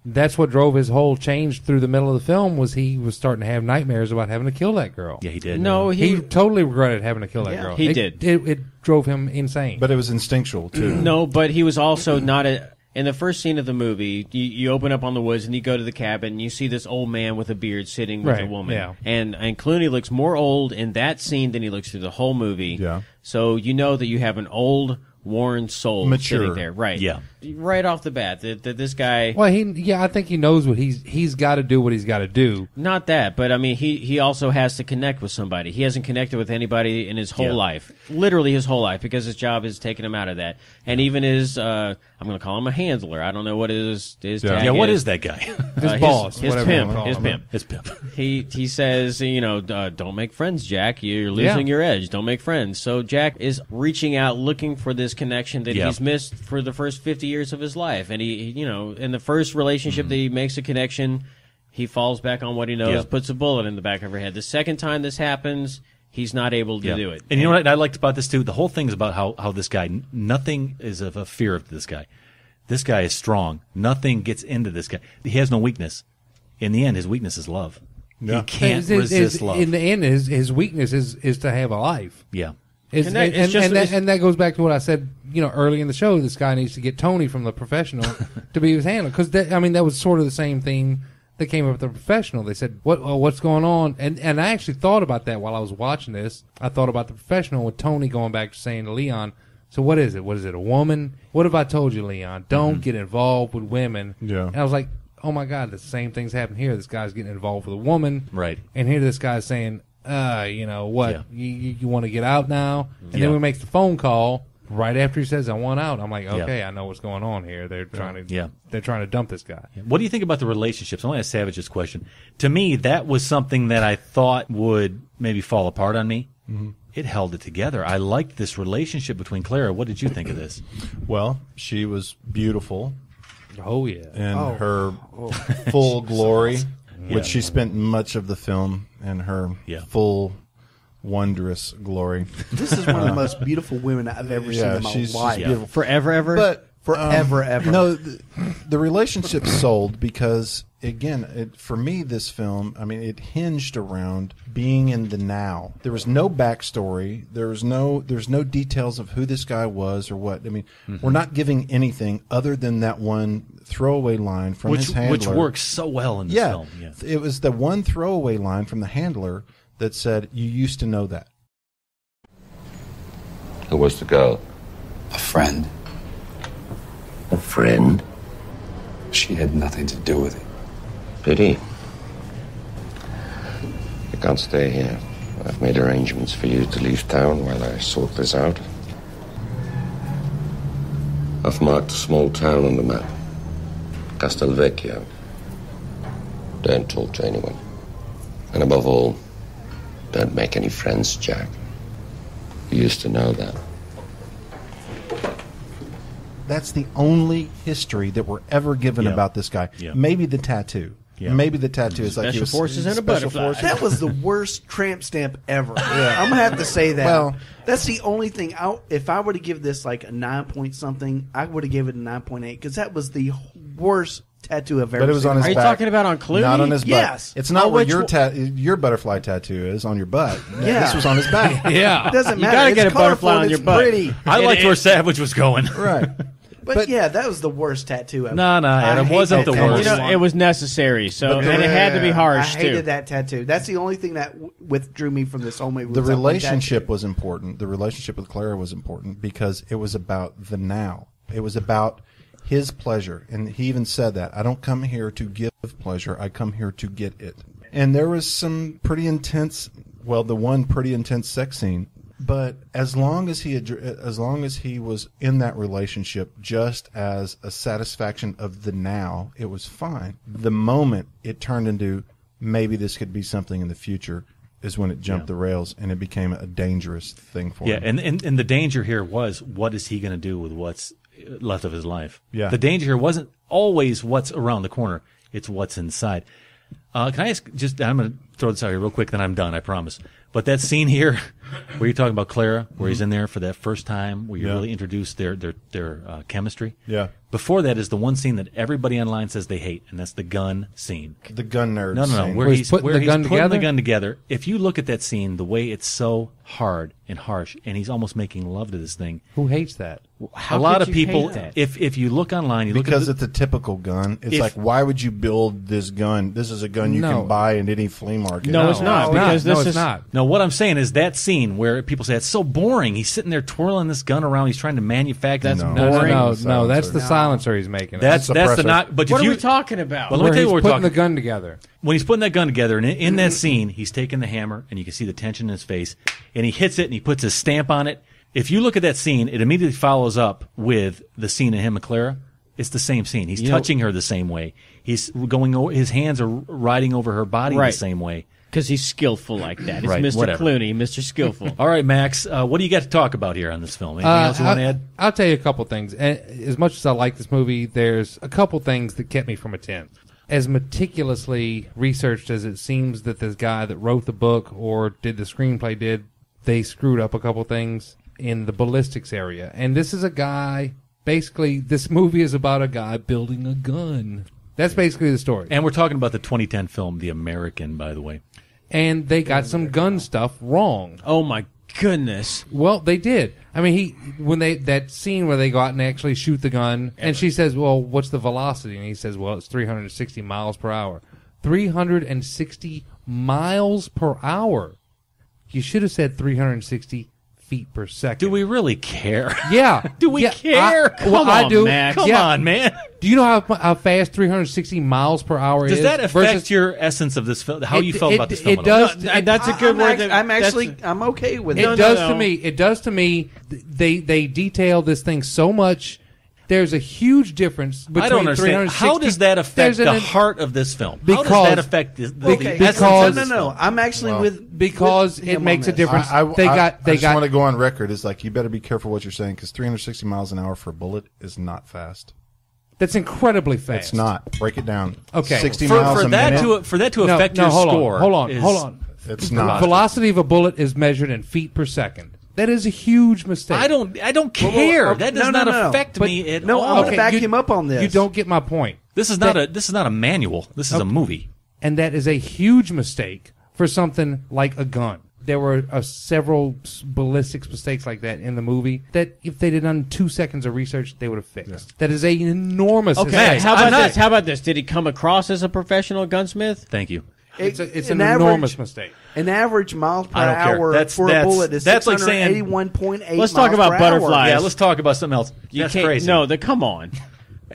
that's what drove his whole change through the middle of the film, was he was starting to have nightmares about having to kill that girl. Yeah, he did. No, he totally regretted having to kill that girl. He did. It drove him insane. But it was instinctual, too. No, but he was also not in the first scene of the movie, you open up on the woods and you go to the cabin and you see this old man with a beard sitting with a woman. Yeah. And Clooney looks more old in that scene than he looks through the whole movie. Yeah. So you know that you have an old worn soul Mature. sitting there. Right. Yeah. Right off the bat, that this guy... Well, I think he knows what he's got to do what he's got to do. Not that, but I mean, he also has to connect with somebody. He hasn't connected with anybody in his whole life. Literally his whole life, because his job is taking him out of that. And even his, I'm going to call him a handler. I don't know what his tag Yeah, what is that guy? His boss. His pimp. His pimp. He says, don't make friends, Jack. You're losing your edge. Don't make friends. So Jack is reaching out, looking for this connection that he's missed for the first 50 years of his life. And he in the first relationship that he makes a connection, he falls back on what he knows, puts a bullet in the back of her head. The second time this happens, he's not able to do it. And you know what I liked about this too? The whole thing is about how this guy, nothing is of a fear of this guy. This guy is strong. Nothing gets into this guy. He has no weakness. In the end, his weakness is love. Yeah. He can't resist love. In the end, his weakness is to have a life. Yeah. And that goes back to what I said, early in the show. This guy needs to get Tony from The Professional to be his handler, because that was sort of the same thing that came up with The Professional. They said, "What's going on?" And I actually thought about that while I was watching this. I thought about The Professional with Tony going back to saying to Leon, "So what is it? What is it? A woman? What have I told you, Leon? Don't get involved with women." Yeah. And I was like, "Oh my God, the same thing's happening here. This guy's getting involved with a woman, right? And here this guy's saying." You want to get out now? And then we make the phone call right after he says, "I want out." I'm like, okay, I know what's going on here. They're trying to dump this guy. What do you think about the relationships? I want to ask Savage this question. To me, that was something that I thought would maybe fall apart on me. Mm-hmm. It held it together. I liked this relationship between Clara. What did you think of this? Well, she was beautiful. Oh, yeah. In her full glory. Which she spent much of the film in her full, wondrous glory. This is one of the most beautiful women I've ever seen in my life. She's beautiful. Forever, ever? But forever, ever. No, the relationship sold because, again, for me, this film, it hinged around being in the now. There was no backstory. There's no details of who this guy was or what. We're not giving anything other than that one throwaway line from his handler. Which works so well in this film. Yeah. It was the one throwaway line from the handler that said, "You used to know that." Who was the girl? A friend. A friend? She had nothing to do with it. Pity. You can't stay here. I've made arrangements for you to leave town while I sort this out. I've marked a small town on the map. Castelvecchio. Don't talk to anyone. And above all, don't make any friends, Jack. You used to know that. That's the only history that we're ever given about this guy. Yeah. Maybe the tattoo. Yeah. Maybe the tattoo is like Special Forces and a butterfly. That was the worst tramp stamp ever. Yeah. I'm going to have to say that. Well, that's the only thing. If I were to give this like a 9 point something, I would have given it a 9.8 because that was the worst tattoo I've ever seen. But it was on his back. Are you talking about on Clooney? Not on his butt. Yes. It's not where your butterfly tattoo is on your butt. Yeah. This was on his back. Yeah. It doesn't matter. You got to get it's a butterfly on your butt. Pretty. I liked where Savage was going. Right. But yeah, that was the worst tattoo ever. No, Adam, wasn't the worst. It was necessary, and it had to be harsh, I hated that tattoo. That's the only thing that withdrew me from this whole movie. The relationship was important. The relationship with Clara was important because it was about the now. It was about his pleasure. And he even said that. I don't come here to give pleasure. I come here to get it. And there was some pretty intense, the one pretty intense sex scene. But as long as he was in that relationship just as a satisfaction of the now, it was fine. The moment it turned into maybe this could be something in the future is when it jumped the rails and it became a dangerous thing for him. Yeah, and the danger here was, what is he going to do with what's left of his life? Yeah. The danger here wasn't always what's around the corner. It's what's inside. Can I ask, I'm going to throw this out here real quick, then I'm done, I promise. But that scene here where you're talking about Clara, where he's in there for that first time, where you really introduce their chemistry. Yeah. Before that is the one scene that everybody online says they hate, and that's the gun scene. The gun nerd No, scene. where he's putting the together? gun together. If you look at that scene, the way it's so hard and harsh, and he's almost making love to this thing. Who hates that? A lot of people, if you look online, because it's a typical gun. It's like, why would you build this gun? This is a gun you can buy in any flea market. No, it's not. Because this is not. No, what I'm saying is that scene, scene where people say it's so boring. He's sitting there twirling this gun around. He's trying to manufacture. That's boring. No, that's the silencer he's making. That's the knock. But what are we talking about? Well, let me tell you what we're putting talking. the gun together. When he's putting that gun together, and in that scene, he's taking the hammer, and you can see the tension in his face, and he hits it, and he puts his stamp on it. If you look at that scene, it immediately follows up with the scene of him and Clara. It's the same scene. He's touching her the same way. He's going. His hands are riding over her body the same way. Because he's skillful like that. It's Right, Mr. whatever. Clooney, Mr. Skillful. All right, Max, what do you got to talk about here on this film? Anything else you want to add? I'll tell you a couple things. As much as I like this movie, there's a couple things that kept me from a 10. As meticulously researched as it seems that this guy that wrote the book or did the screenplay did, they screwed up a couple things in the ballistics area. And this is a guy, basically, this movie is about a guy building a gun. That's basically the story. And we're talking about the 2010 film, The American, by the way. And they got some gun stuff wrong. Oh my goodness! Well, they did. I mean, that scene where they go out and actually shoot the gun, and she says, "Well, what's the velocity?" And he says, "Well, it's 360 miles per hour." 360 miles per hour. You should have said 360 feet per second. Do we really care? Yeah. Do we care? Come on, I do. Max. Come on, man. Do you know how fast 360 miles per hour is? Does that affect your essence of this film? How you felt about this film? It does. That's a good word. I'm okay with it. It does to me. It does to me. They detail this thing so much. There's a huge difference between I don't understand. How does that affect the heart of this film? How does that affect the because no. I'm actually because with it makes a this. difference. I just want to go on record. It's like, you better be careful what you're saying, because 360 miles an hour for a bullet is not fast. That's incredibly fast. It's not. Break it down. Okay. 60 miles a minute. For that to affect your score. Hold on. It's not. The velocity of a bullet is measured in feet per second. That is a huge mistake. I don't care. That does not affect me at all. I'm going to back him up on this. You don't get my point. This is not a manual. This is a movie. And that is a huge mistake for something like a gun. There were several ballistics mistakes like that in the movie that if they'd done 2 seconds of research, they would have fixed. Yeah. That is an enormous mistake. How about this? Did he come across as a professional gunsmith? Thank you. It's an enormous mistake. An average miles per I don't care. hour for a bullet is 681.8. Let's talk about butterflies. Yeah, let's talk about something else. That's crazy. No, come on.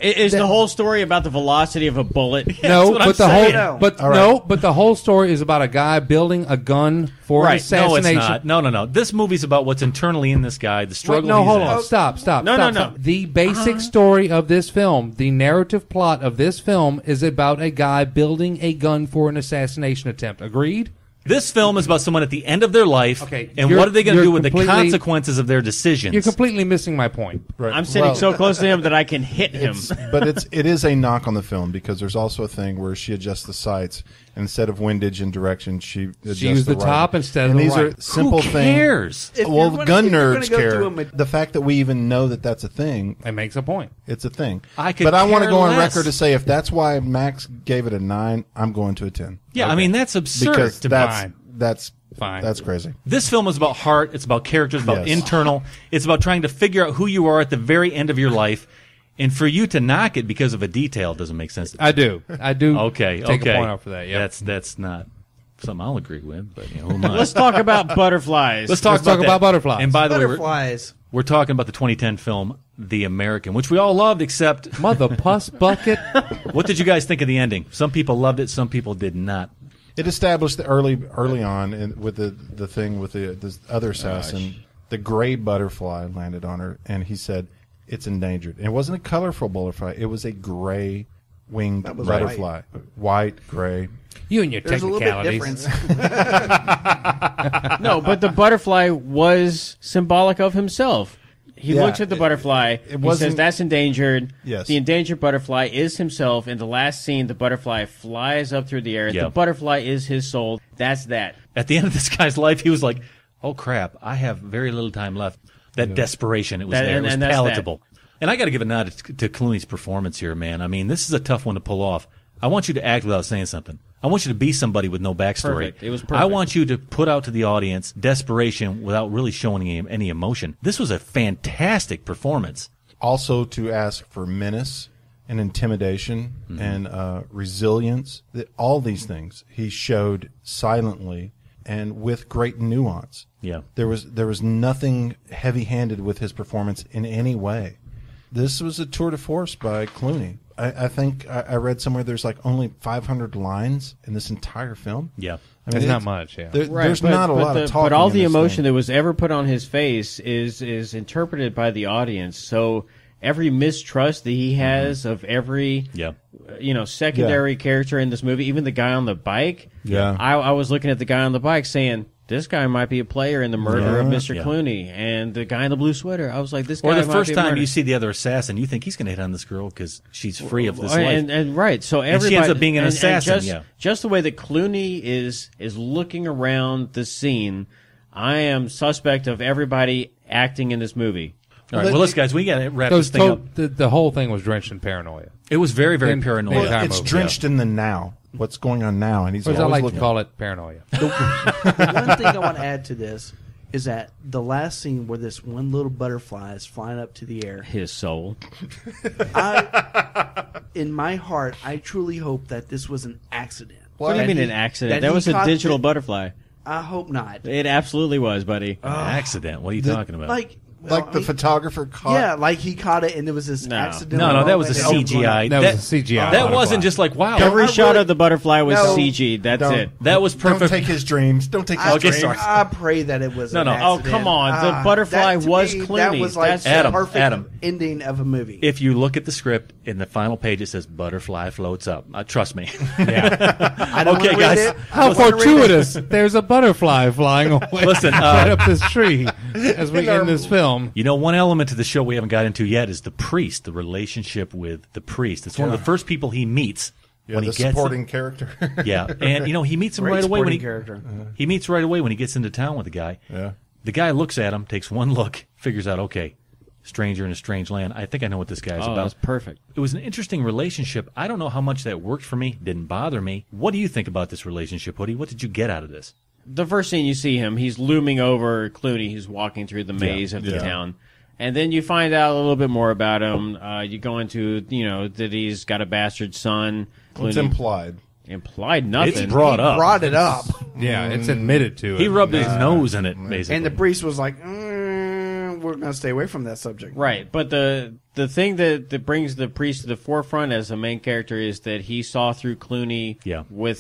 Is the whole story about the velocity of a bullet? No, but the whole story is about a guy building a gun for an assassination. No, it's not. No. This movie's about what's internally in this guy, the struggle. No, he's hold in. on. Stop. No. The basic story of this film, the narrative plot of this film, is about a guy building a gun for an assassination attempt. Agreed? This film is about someone at the end of their life, and what are they going to do with the consequences of their decisions? You're completely missing my point. Right. I'm sitting so close to him that I can hit him. But it is a knock on the film, because there's also a thing where she adjusts the sights. Instead of windage and direction, she adjusts used the top instead of the right. right. These are simple Who cares? things. Well, gun nerds care. The fact that we even know that that's a thing. It makes a point. It's a thing. But I want to care go on less. record to say, if that's why Max gave it a 9, I'm going to a 10. Yeah, Okay. I mean, that's absurd. Because Fine. that's Fine. That's crazy. This film is about heart. It's about characters. It's about internal. It's about trying to figure out who you are at the very end of your life. And for you to knock it because of a detail doesn't make sense. I do. Okay. Take a point off for that. Yeah. That's not something I'll agree with. But who am I? Let's talk about butterflies. Let's talk about butterflies. And by the way, we're talking about the 2010 film The American, which we all loved, except Mother Puss Bucket. What did you guys think of the ending? Some people loved it. Some people did not. It established early on with the thing with the other assassin, the gray butterfly landed on her, and he said it's endangered. And it wasn't a colorful butterfly; it was a gray winged butterfly, white, gray. You and your technicalities. There's a little bit difference. No, but the butterfly was symbolic of himself. He looks at the butterfly. He says, that's endangered. Yes. The endangered butterfly is himself. In the last scene, the butterfly flies up through the air. Yeah. The butterfly is his soul. That's that. At the end of this guy's life, he was like, oh, crap, I have very little time left. That desperation, it was there. It was palatable. And I got to give a nod to Clooney's performance here, man. I mean, this is a tough one to pull off. I want you to act without saying something. I want you to be somebody with no backstory. Perfect. It was perfect. I want you to put out to the audience desperation without really showing any emotion. This was a fantastic performance. Also to ask for menace and intimidation and resilience. All these things he showed silently and with great nuance. Yeah. There was nothing heavy-handed with his performance in any way. This was a tour de force by Clooney. I think I read somewhere there's like only 500 lines in this entire film. Yeah. I mean, it's not much, yeah. There's not a lot of talking. But all the in this emotion thing. that was ever put on his face is interpreted by the audience. So every mistrust that he has of every secondary character in this movie, even the guy on the bike. Yeah. I was looking at the guy on the bike saying, this guy might be a player in the murder of Mr. Clooney. And the guy in the blue sweater, I was like, this guy Or the might first be a time murderer. you see the other assassin, you think he's going to hit on this girl because she's free of this life. And right, so everybody, and she ends up being an assassin. Just the way that Clooney is looking around the scene, I am suspect of everybody acting in this movie. All right, well, listen, guys, we got to wrap this thing up. The whole thing was drenched in paranoia. It was very, very paranoid. Well, it's drenched in the now. What's going on now? And he's As I always like looking. to call it paranoia. The one thing I want to add to this is that the last scene where this one little butterfly is flying up to the air. His soul. In my heart, I truly hope that this was an accident. What do you mean an accident? That was a digital butterfly. I hope not. It absolutely was, buddy. An accident? What are you talking about? Like the photographer caught. Yeah, like he caught it and it was this accidental. No, that was a CGI. That was a CGI. That wasn't just like, wow. Every shot of the butterfly was CG. That's it. That was perfect. Don't take his dreams. Don't take his dreams. I pray that it was No. an Oh, accident. come on. The butterfly that, to was me, Clooney. That was like Adam, the perfect Adam. ending of a movie. If you look at the script, in the final page it says butterfly floats up. Trust me. I don't Okay, wanna guys. read it. How fortuitous! There's a butterfly flying away Listen, right up this tree as we end this film. You know, one element to the show we haven't got into yet is the priest, the relationship with the priest. It's one of the first people he meets when he the gets supporting character. Yeah, and he meets him Great right away when character. he meets right away when he gets into town with the guy. Yeah. The guy looks at him, takes one look, figures out, okay, stranger in a strange land. I think I know what this guy's about. That's perfect. It was an interesting relationship. I don't know how much that worked for me, didn't bother me. What do you think about this relationship, Hoodie? What did you get out of this? The first scene you see him, he's looming over Clooney. He's walking through the maze of the town. And then you find out a little bit more about him. You go into, that he's got a bastard son. Clooney, It's implied. Implied nothing. It's brought up. Brought it up. Yeah, it's admitted to it. He rubbed his nose in it, basically. And the priest was like, we're going to stay away from that subject. Right, but the thing that brings the priest to the forefront as a main character is that he saw through Clooney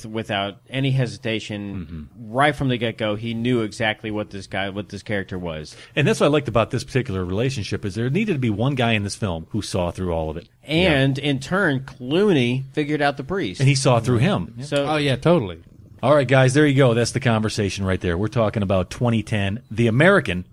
without any hesitation. Right from the get-go, he knew exactly what this character was. And that's what I liked about this particular relationship is there needed to be one guy in this film who saw through all of it. And in turn, Clooney figured out the priest. And he saw through him. So, Oh, yeah, totally. All right, guys, there you go. That's the conversation right there. We're talking about 2010, The American.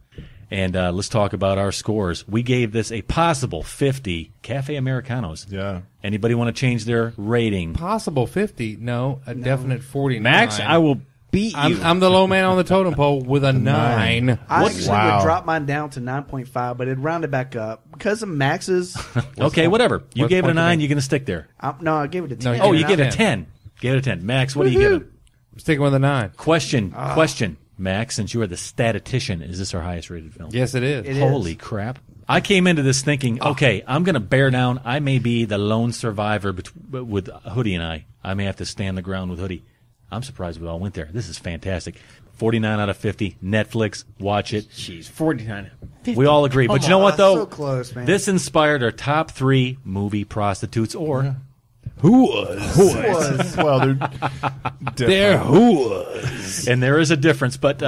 And let's talk about our scores. We gave this a possible 50 Cafe Americanos. Yeah. Anybody want to change their rating? Possible 50. No, a definite 49. Max, I will beat you. I'm the low man on the totem pole with a 9. I actually would drop mine down to 9.5, but it'd round it back up. Because of Max's... Okay, whatever. You what's gave it a point to 9, me? you're going to stick there. no, I gave it a 10. Oh, you give it a 10. Gave it a 10. Max, what do you give it? I'm sticking with a 9. Question. Max, since you are the statistician, is this our highest rated film? Yes, it is. Holy crap. I came into this thinking, okay, I'm going to bear down. I may be the lone survivor with Hoodie and I. I may have to stand the ground with Hoodie. I'm surprised we all went there. This is fantastic. 49 out of 50. Netflix. Watch it. Jeez, 49 out of 50. We all agree. But you know what, though? So close, man. This inspired our top 3 movie prostitutes, or... Who was? Well, There who was. And there is a difference. But,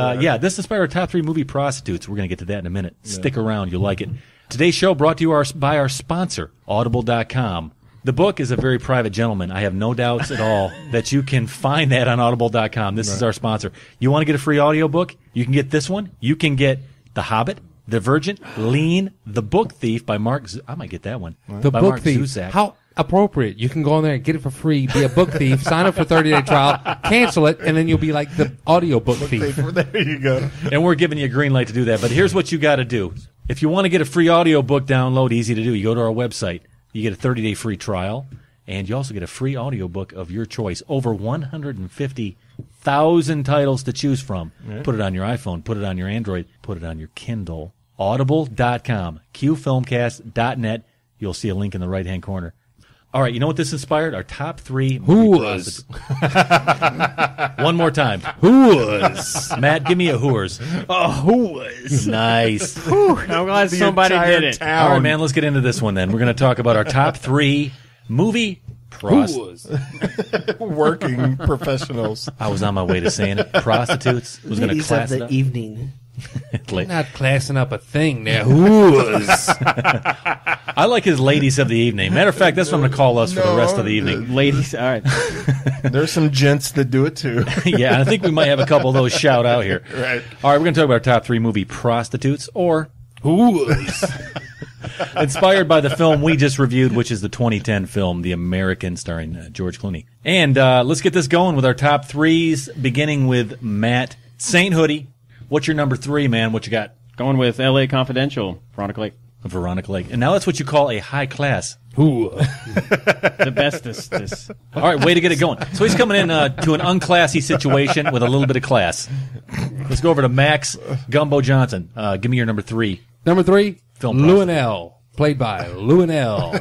this inspired our top 3 movie prostitutes. We're going to get to that in a minute. Stick around. You'll like it. Today's show brought to you by our sponsor, Audible.com. The book is A Very Private Gentleman. I have no doubts at all that you can find that on Audible.com. This is our sponsor. You want to get a free audiobook? You can get this one. You can get The Hobbit, Divergent, Lean, The Book Thief by Mark... I might get that one. The by Book Mark Thief. Zuzak. How appropriate. You can go on there and get it for free, be a book thief, sign up for 30-day trial, cancel it, and then you'll be like the audiobook thief. There you go. And we're giving you a green light to do that. But here's what you got to do. If you want to get a free audiobook download, easy to do. You go to our website. You get a 30-day free trial, and you also get a free audiobook of your choice. Over 150,000 titles to choose from. Yeah. Put it on your iPhone. Put it on your Android. Put it on your Kindle. Audible.com. QFilmcast.net. You'll see a link in the right-hand corner. All right, you know what this inspired? Our top 3 movie Whoas. One more time. Whoas. Matt, give me a whoas. Oh, whoas. Nice. I'm glad somebody did it. All right, man, let's get into this one then. We're going to talk about our top 3 movie prostitutes. Working professionals. I was on my way to saying it. Prostitutes. Was going to Ladies class of it the up. evening. Not classing up a thing there. Whoas. I like his ladies of the evening. Matter of fact, that's what I'm going to call us for the rest of the evening. Ladies, all right. There's some gents that do it too. Yeah, and I think we might have a couple of those shout out here. Right. All right, we're going to talk about our top 3 movie prostitutes, or Whoas. inspired by the film we just reviewed, which is the 2010 film, The American, starring George Clooney. And let's get this going with our top 3s, beginning with Matt St. Hoodie. What's your number 3, man? What you got? Going with L.A. Confidential, Veronica Lake. Veronica Lake. And now that's what you call a high class. The bestest. All right, way to get it going. So he's coming in to an unclassy situation with a little bit of class. Let's go over to Max Gumbo Johnson. Give me your number 3. Number 3, Film Luanell, played by Luanell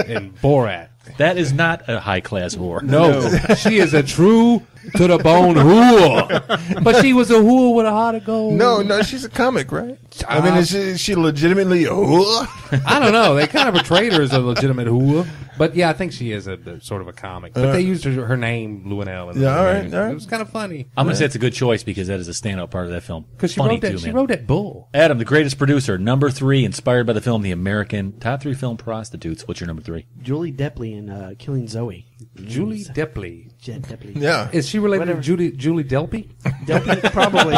in Borat. That is not a high class whore. No, she is a true to the bone whore. But she was a whore with a heart of gold. No, she's a comic, right? I mean, is she legitimately a whore? I don't know. They kind of portrayed her as a legitimate whore. But yeah, I think she is a sort of a comic. But they used her name, Luanell. In Yeah, all right. It was kind of funny. I'm going to say it's a good choice because that is a standout part of that film. Because she Funny wrote that. too, She man. wrote that bull. Adam, the greatest producer, number 3, inspired by the film The American. Top 3 film prostitutes. What's your number 3? Julie Depley in Killing Zoe. Julie Depley. Jen Depley. Yeah. Is she related to Julie Delpy? Depley, probably.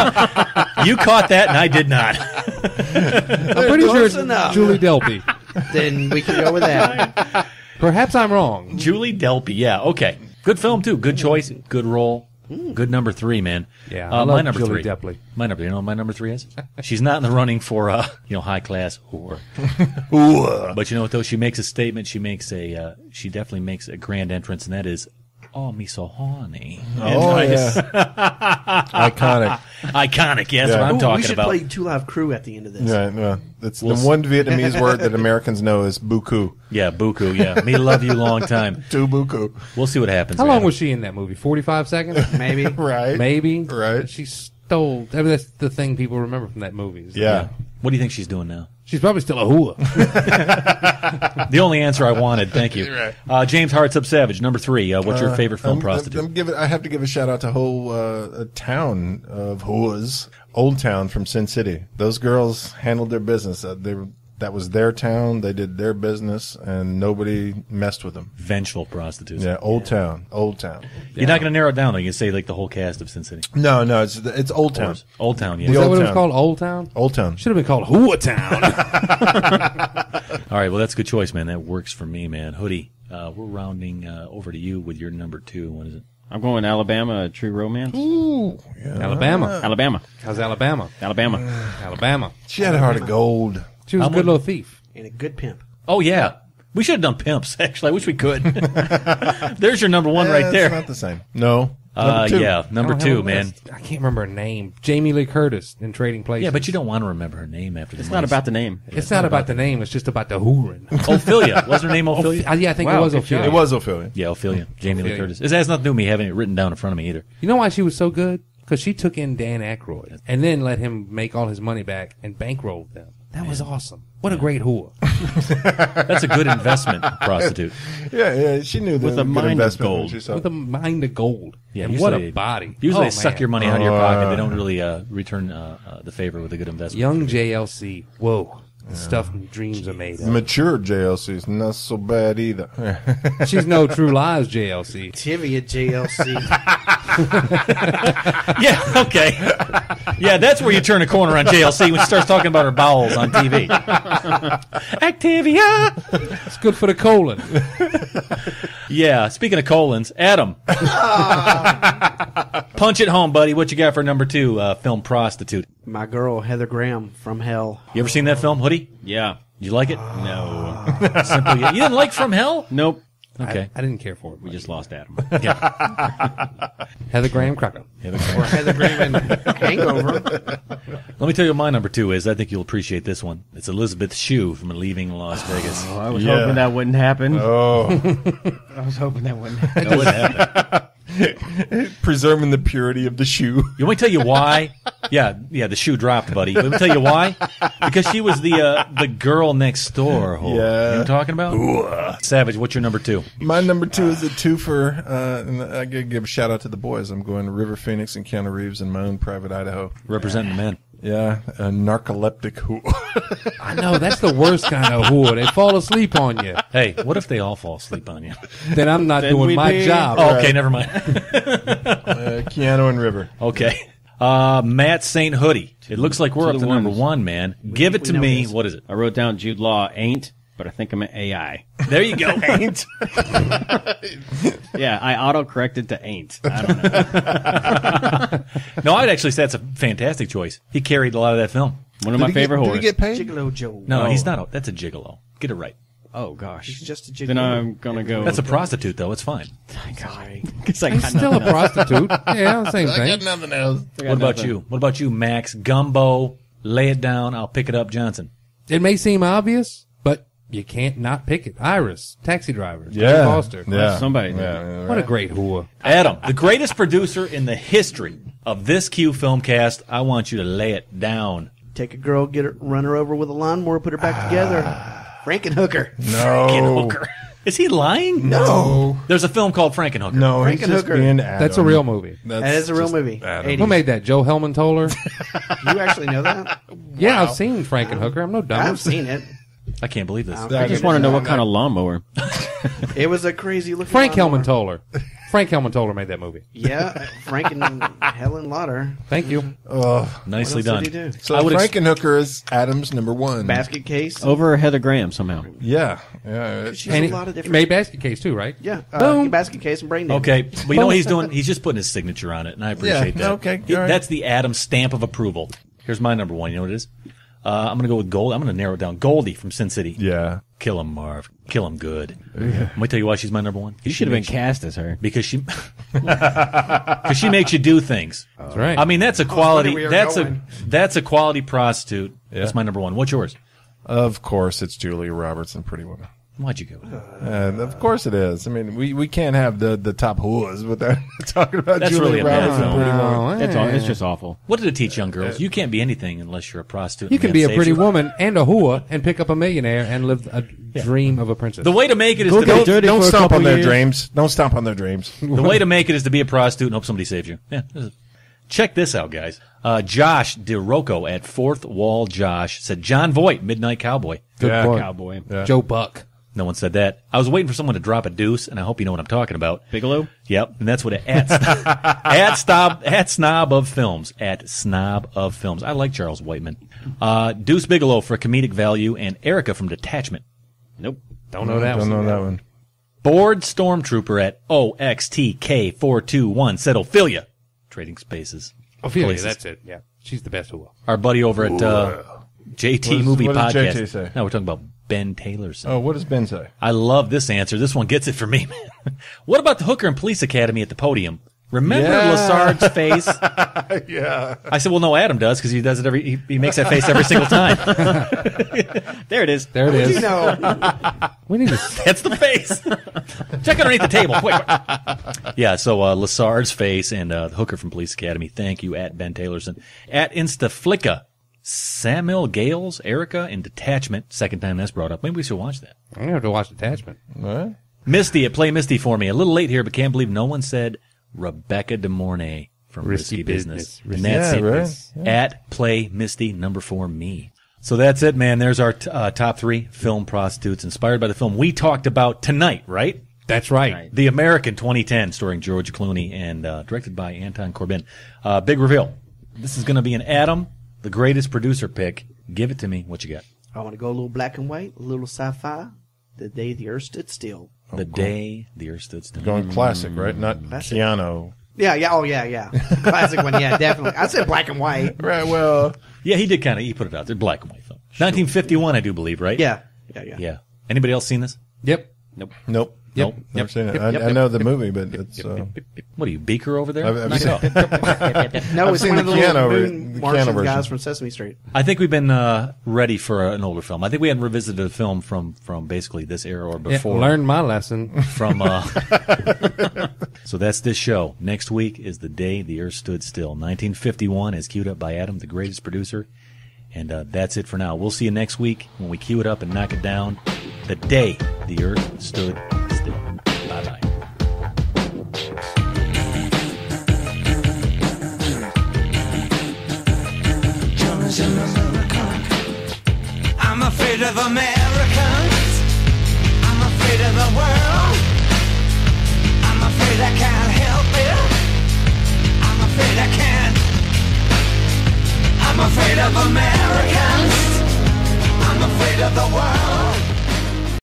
You caught that and I did not. I'm pretty sure it's enough. Julie Delpy. Then we can go with that. Perhaps I'm wrong. Julie Delpy, yeah, okay. Good film, too. Good choice. Good role. Good number 3, man. Yeah, I my love number Julie 3. Depley. My number, you know what my number 3 is? She's not in the running for, high class whore. But you know what, though? She makes a statement. She definitely makes a grand entrance, and that is, oh, me so horny. Oh, Nice. yeah. Iconic. Iconic, yeah, that's Yeah. what I'm We talking should about. play Two Live Crew at the end of this. Right, well, it's We'll the one Vietnamese word that Americans know is buku. Yeah, buku, yeah. Me love you long time. Tu buku. We'll see what happens. How long Adam. was she in that movie? 45 seconds? Maybe. Right. Maybe. Right. She stole. I mean, that's the thing people remember from that movie. is that Yeah. What do you think she's doing now? She's probably still a hooah. The only answer I wanted. Thank you. Right. James Hartsub Savage, number 3. What's your favorite film prostitute? I have to give a shout out to whole town of whores, Old Town from Sin City. Those girls handled their business. That was their town. They did their business, and nobody messed with them. Vengeful prostitutes. Yeah, Old Town. Old Town. You're not going to narrow it down, though. You can say like the whole cast of Sin City. No, it's Old Town. Old Town, yeah. Was that Old what it was Town. called? Old Town? Old Town. Should have been called Hooah Town. All right, well, that's a good choice, man. That works for me, man. Hoodie, we're rounding over to you with your number 2. What is it? I'm going Alabama, True Romance. Ooh, yeah. Alabama. Alabama. How's Alabama? Alabama. Alabama. She had a heart of gold. She was a good little thief. And a good pimp. Oh, yeah. We should have done Pimps, actually. I wish we could. There's your number 1 right there. It's not the same. No. Number 2. Yeah, number 2, man. I can't remember her name. Jamie Lee Curtis in Trading Places. Yeah, but you don't want to remember her name after the It's not about the name. It's not about the name. It's just about the hooring. Ophelia. Was her name Ophelia? Yeah, I think Wow, it was good Ophelia. It was Ophelia. Yeah, Ophelia. Jamie Lee Ophelia. Curtis. It has nothing to do with me having it written down in front of me either. You know why she was so good? Because she took in Dan Aykroyd and then let him make all his money back and bankrolled them. That was awesome. What a great whore. That's a good investment, prostitute. Yeah, she knew that With a good mind of investment when gold. she saw it. With a mind of gold. Yeah, and usually what a body. Usually Oh, they suck man. your money out of your pocket. They don't really return the favor with a good investment. Young JLC. Whoa. The stuff dreams are made of. Mature JLC's not so bad either. She's no True Lies JLC. Tivia JLC. Yeah, okay. Yeah, that's where you turn a corner on JLC when she starts talking about her bowels on TV. Activia! It's good for the colon. Yeah, speaking of colons, Adam. Punch it home, buddy. What you got for number 2, film prostitute? My girl, Heather Graham from Hell. You ever seen that film, Hoodie? Yeah. Did you like it? No. Simple. You didn't like From Hell? Nope. Okay. I didn't care for it. We just lost Adam. Heather Graham Cracker. Or Heather Graham and Hangover. Let me tell you what my number 2 is. I think you'll appreciate this one. It's Elizabeth Shue from Leaving Las Vegas. Oh, I was hoping that wouldn't happen. Oh. I was hoping that wouldn't happen. That wouldn't happen. Preserving the purity of the shoe. You want me to tell you why? Yeah, the shoe dropped, buddy. Let me tell you why. Because she was the girl next door. Whore. You know what I'm talking about? Ooh. Savage, what's your number 2? My number 2 is a twofer. And I gotta give a shout out to the boys. I'm going to River Phoenix and Keanu Reeves in my own private Idaho. Representing the men. Yeah, a narcoleptic whore. I know, that's the worst kind of whore. They fall asleep on you. Hey, what if they all fall asleep on you? Then I'm not doing my job. Oh, okay, never mind. Keanu and River. Okay. Matt St. Hoodie. It looks like we're up to number 1, man. Give it to me. What is it? I wrote down Jude Law ain't, but I think I meant AI. There you go. Ain't. Yeah, I auto-corrected to ain't. I don't know. No, I'd actually say that's a fantastic choice. He carried a lot of that film. One of my favorite Did whores. he get paid? Gigolo Joe. No, he's not. That's a gigolo. Get it right. Oh, gosh. He's just a gigolo. Then I'm going to go. That's a prostitute, though. It's fine. Sorry. He's still a prostitute. Yeah, same I thing. got nothing else. What about you? What about you, Max? Gumbo, lay it down, I'll pick it up, Johnson. It may seem obvious, but you can't not pick it. Iris, Taxi Driver. Yeah. Foster. Yeah. Somebody. Yeah, What a great whore. Adam, the greatest producer in the history of this Q Filmcast, I want you to lay it down. Take a girl, run her over with a lawnmower, put her back together. Frankenhooker. No. Frankenhooker. Is he lying? No. There's a film called Frankenhooker. No, he's just Frankenhooker. being Adam. That's a real movie. That is a real movie. Adam. 80s. Who made that? Joe Hellman Toller? You actually know that? Yeah, I've seen Frankenhooker. I'm no dumb. I've seen it. I can't believe this. I just want to know what kind of lawnmower. It was a crazy looking Frank lawnmower. Hellman Toller. Frank Hellman Toller made that movie. Yeah, Frank and Helen Lauder. Thank you. Nicely What done. else did he do? So I would Frankenhooker is Adam's number 1. Basket Case. Over Heather Graham somehow. Yeah. She's And a he lot of different. made Basket Case too, right? Yeah, Boom. Basket Case and Brain Damage. Okay, but you know what he's doing? He's just putting his signature on it, and I appreciate that. okay, He- all right. That's the Adam stamp of approval. Here's my number 1. You know what it is? I'm going to go with Gold. I'm going to narrow it down. Goldie from Sin City. Yeah. Kill him, Marv. Kill him good. Let me tell you why she's my number 1. You should have been cast as her. Because she makes you do things. That's right. I mean, that's a quality. where we were That's going. that's a quality prostitute. Yeah. That's my number 1. What's yours? Of course, it's Julia Roberts and Pretty Woman. Why'd you go with that? Of course it is. I mean, we can't have the top whores without talking about That's Julia really a bad Roberts and film. Pretty Woman. It's just awful. What did it teach young girls? You can't be anything unless you're a prostitute. You and can man be a saves pretty you. woman and a whore and pick up a millionaire and live a dream of a princess. The way to make it is Go to get be, dirty Don't for a stomp couple on their years. dreams. Don't stomp on their dreams. the way to make it is to be a prostitute and hope somebody saves you. Yeah. Check this out, guys. Josh DeRocco at Fourth Wall Josh said John Voight, Midnight Cowboy. Good Yeah. boy. Cowboy. Yeah. Joe Buck. No one said that. I was waiting for someone to drop a deuce, and I hope you know what I'm talking about. Bigelow? Yep, and that's what at Snob of Films. At Snob of Films. I like Charles Whiteman. Deuce Bigelow for comedic value, and Erica from Detachment. Nope. Don't know that Don't one. know that one. Bored Stormtrooper at OXTK421 said Ophelia. Trading Spaces. Ophelia, Places. that's it. Yeah. She's the best whore. Our buddy over at JT Movie what does Podcast. JT say? Now we're talking about Ben Taylorson. Oh, what does Ben say? I love this answer. This one gets it for me, man. What about the Hooker and Police Academy at the podium? Remember Yeah. Lassard's face? Yeah. I said, well, no, Adam does because he does it he makes that face every single time. There it is. There it is. You know, We need to. That's the face. Check underneath the table, quick. Yeah, so Lassard's face and the Hooker from Police Academy. Thank you, at Ben Taylorson. At Instaflicka, Samuel Gales, Erica, and Detachment. Second time that's brought up. Maybe we should watch that. I'm gonna have to watch Detachment. What? Misty, play Misty for me. A little late here, but can't believe no one said Rebecca De Mornay from Risky Risky Business. Business. And that's Yeah, it. right. Yeah. At Play Misty, number 4, me. So that's it, man. There's our top 3 film prostitutes inspired by the film we talked about tonight, right? That's right. The American 2010, starring George Clooney and directed by Anton Corbijn. Big reveal. This is going to be an Adam, the greatest producer pick. Give it to me. What you got? I want to go a little black and white, a little sci-fi. The Day the Earth Stood Still. The Day the Earth Stood Still. Going classic, right? Not Classic. Keanu. Yeah. Oh, yeah. Classic one. Yeah, definitely. I said black and white. Right, well. Yeah, he did he put it out there. Black and white film. 1951, I do believe, right? Yeah. Yeah. Anybody else seen this? Yep. Nope. Nope. Nope. Never seen it. I know the movie, but it's. What are you, Beaker over there? I've seen, No, I've it's seen one the of the Keanu, moon the Martian Keanu guys version. from Sesame Street. I think we've been ready for an older film. I think we hadn't revisited a film from basically this era or before. Learned my lesson. From So that's this show. Next week is The Day the Earth Stood Still. 1951 as queued up by Adam, the greatest producer. And that's it for now. We'll see you next week when we cue it up and knock it down. The Day the Earth Stood Still. Bye-bye. I'm afraid of Americans. I'm afraid of the world. I'm afraid I can't help it. I'm afraid I can't. I'm afraid of Americans. I'm afraid of the world.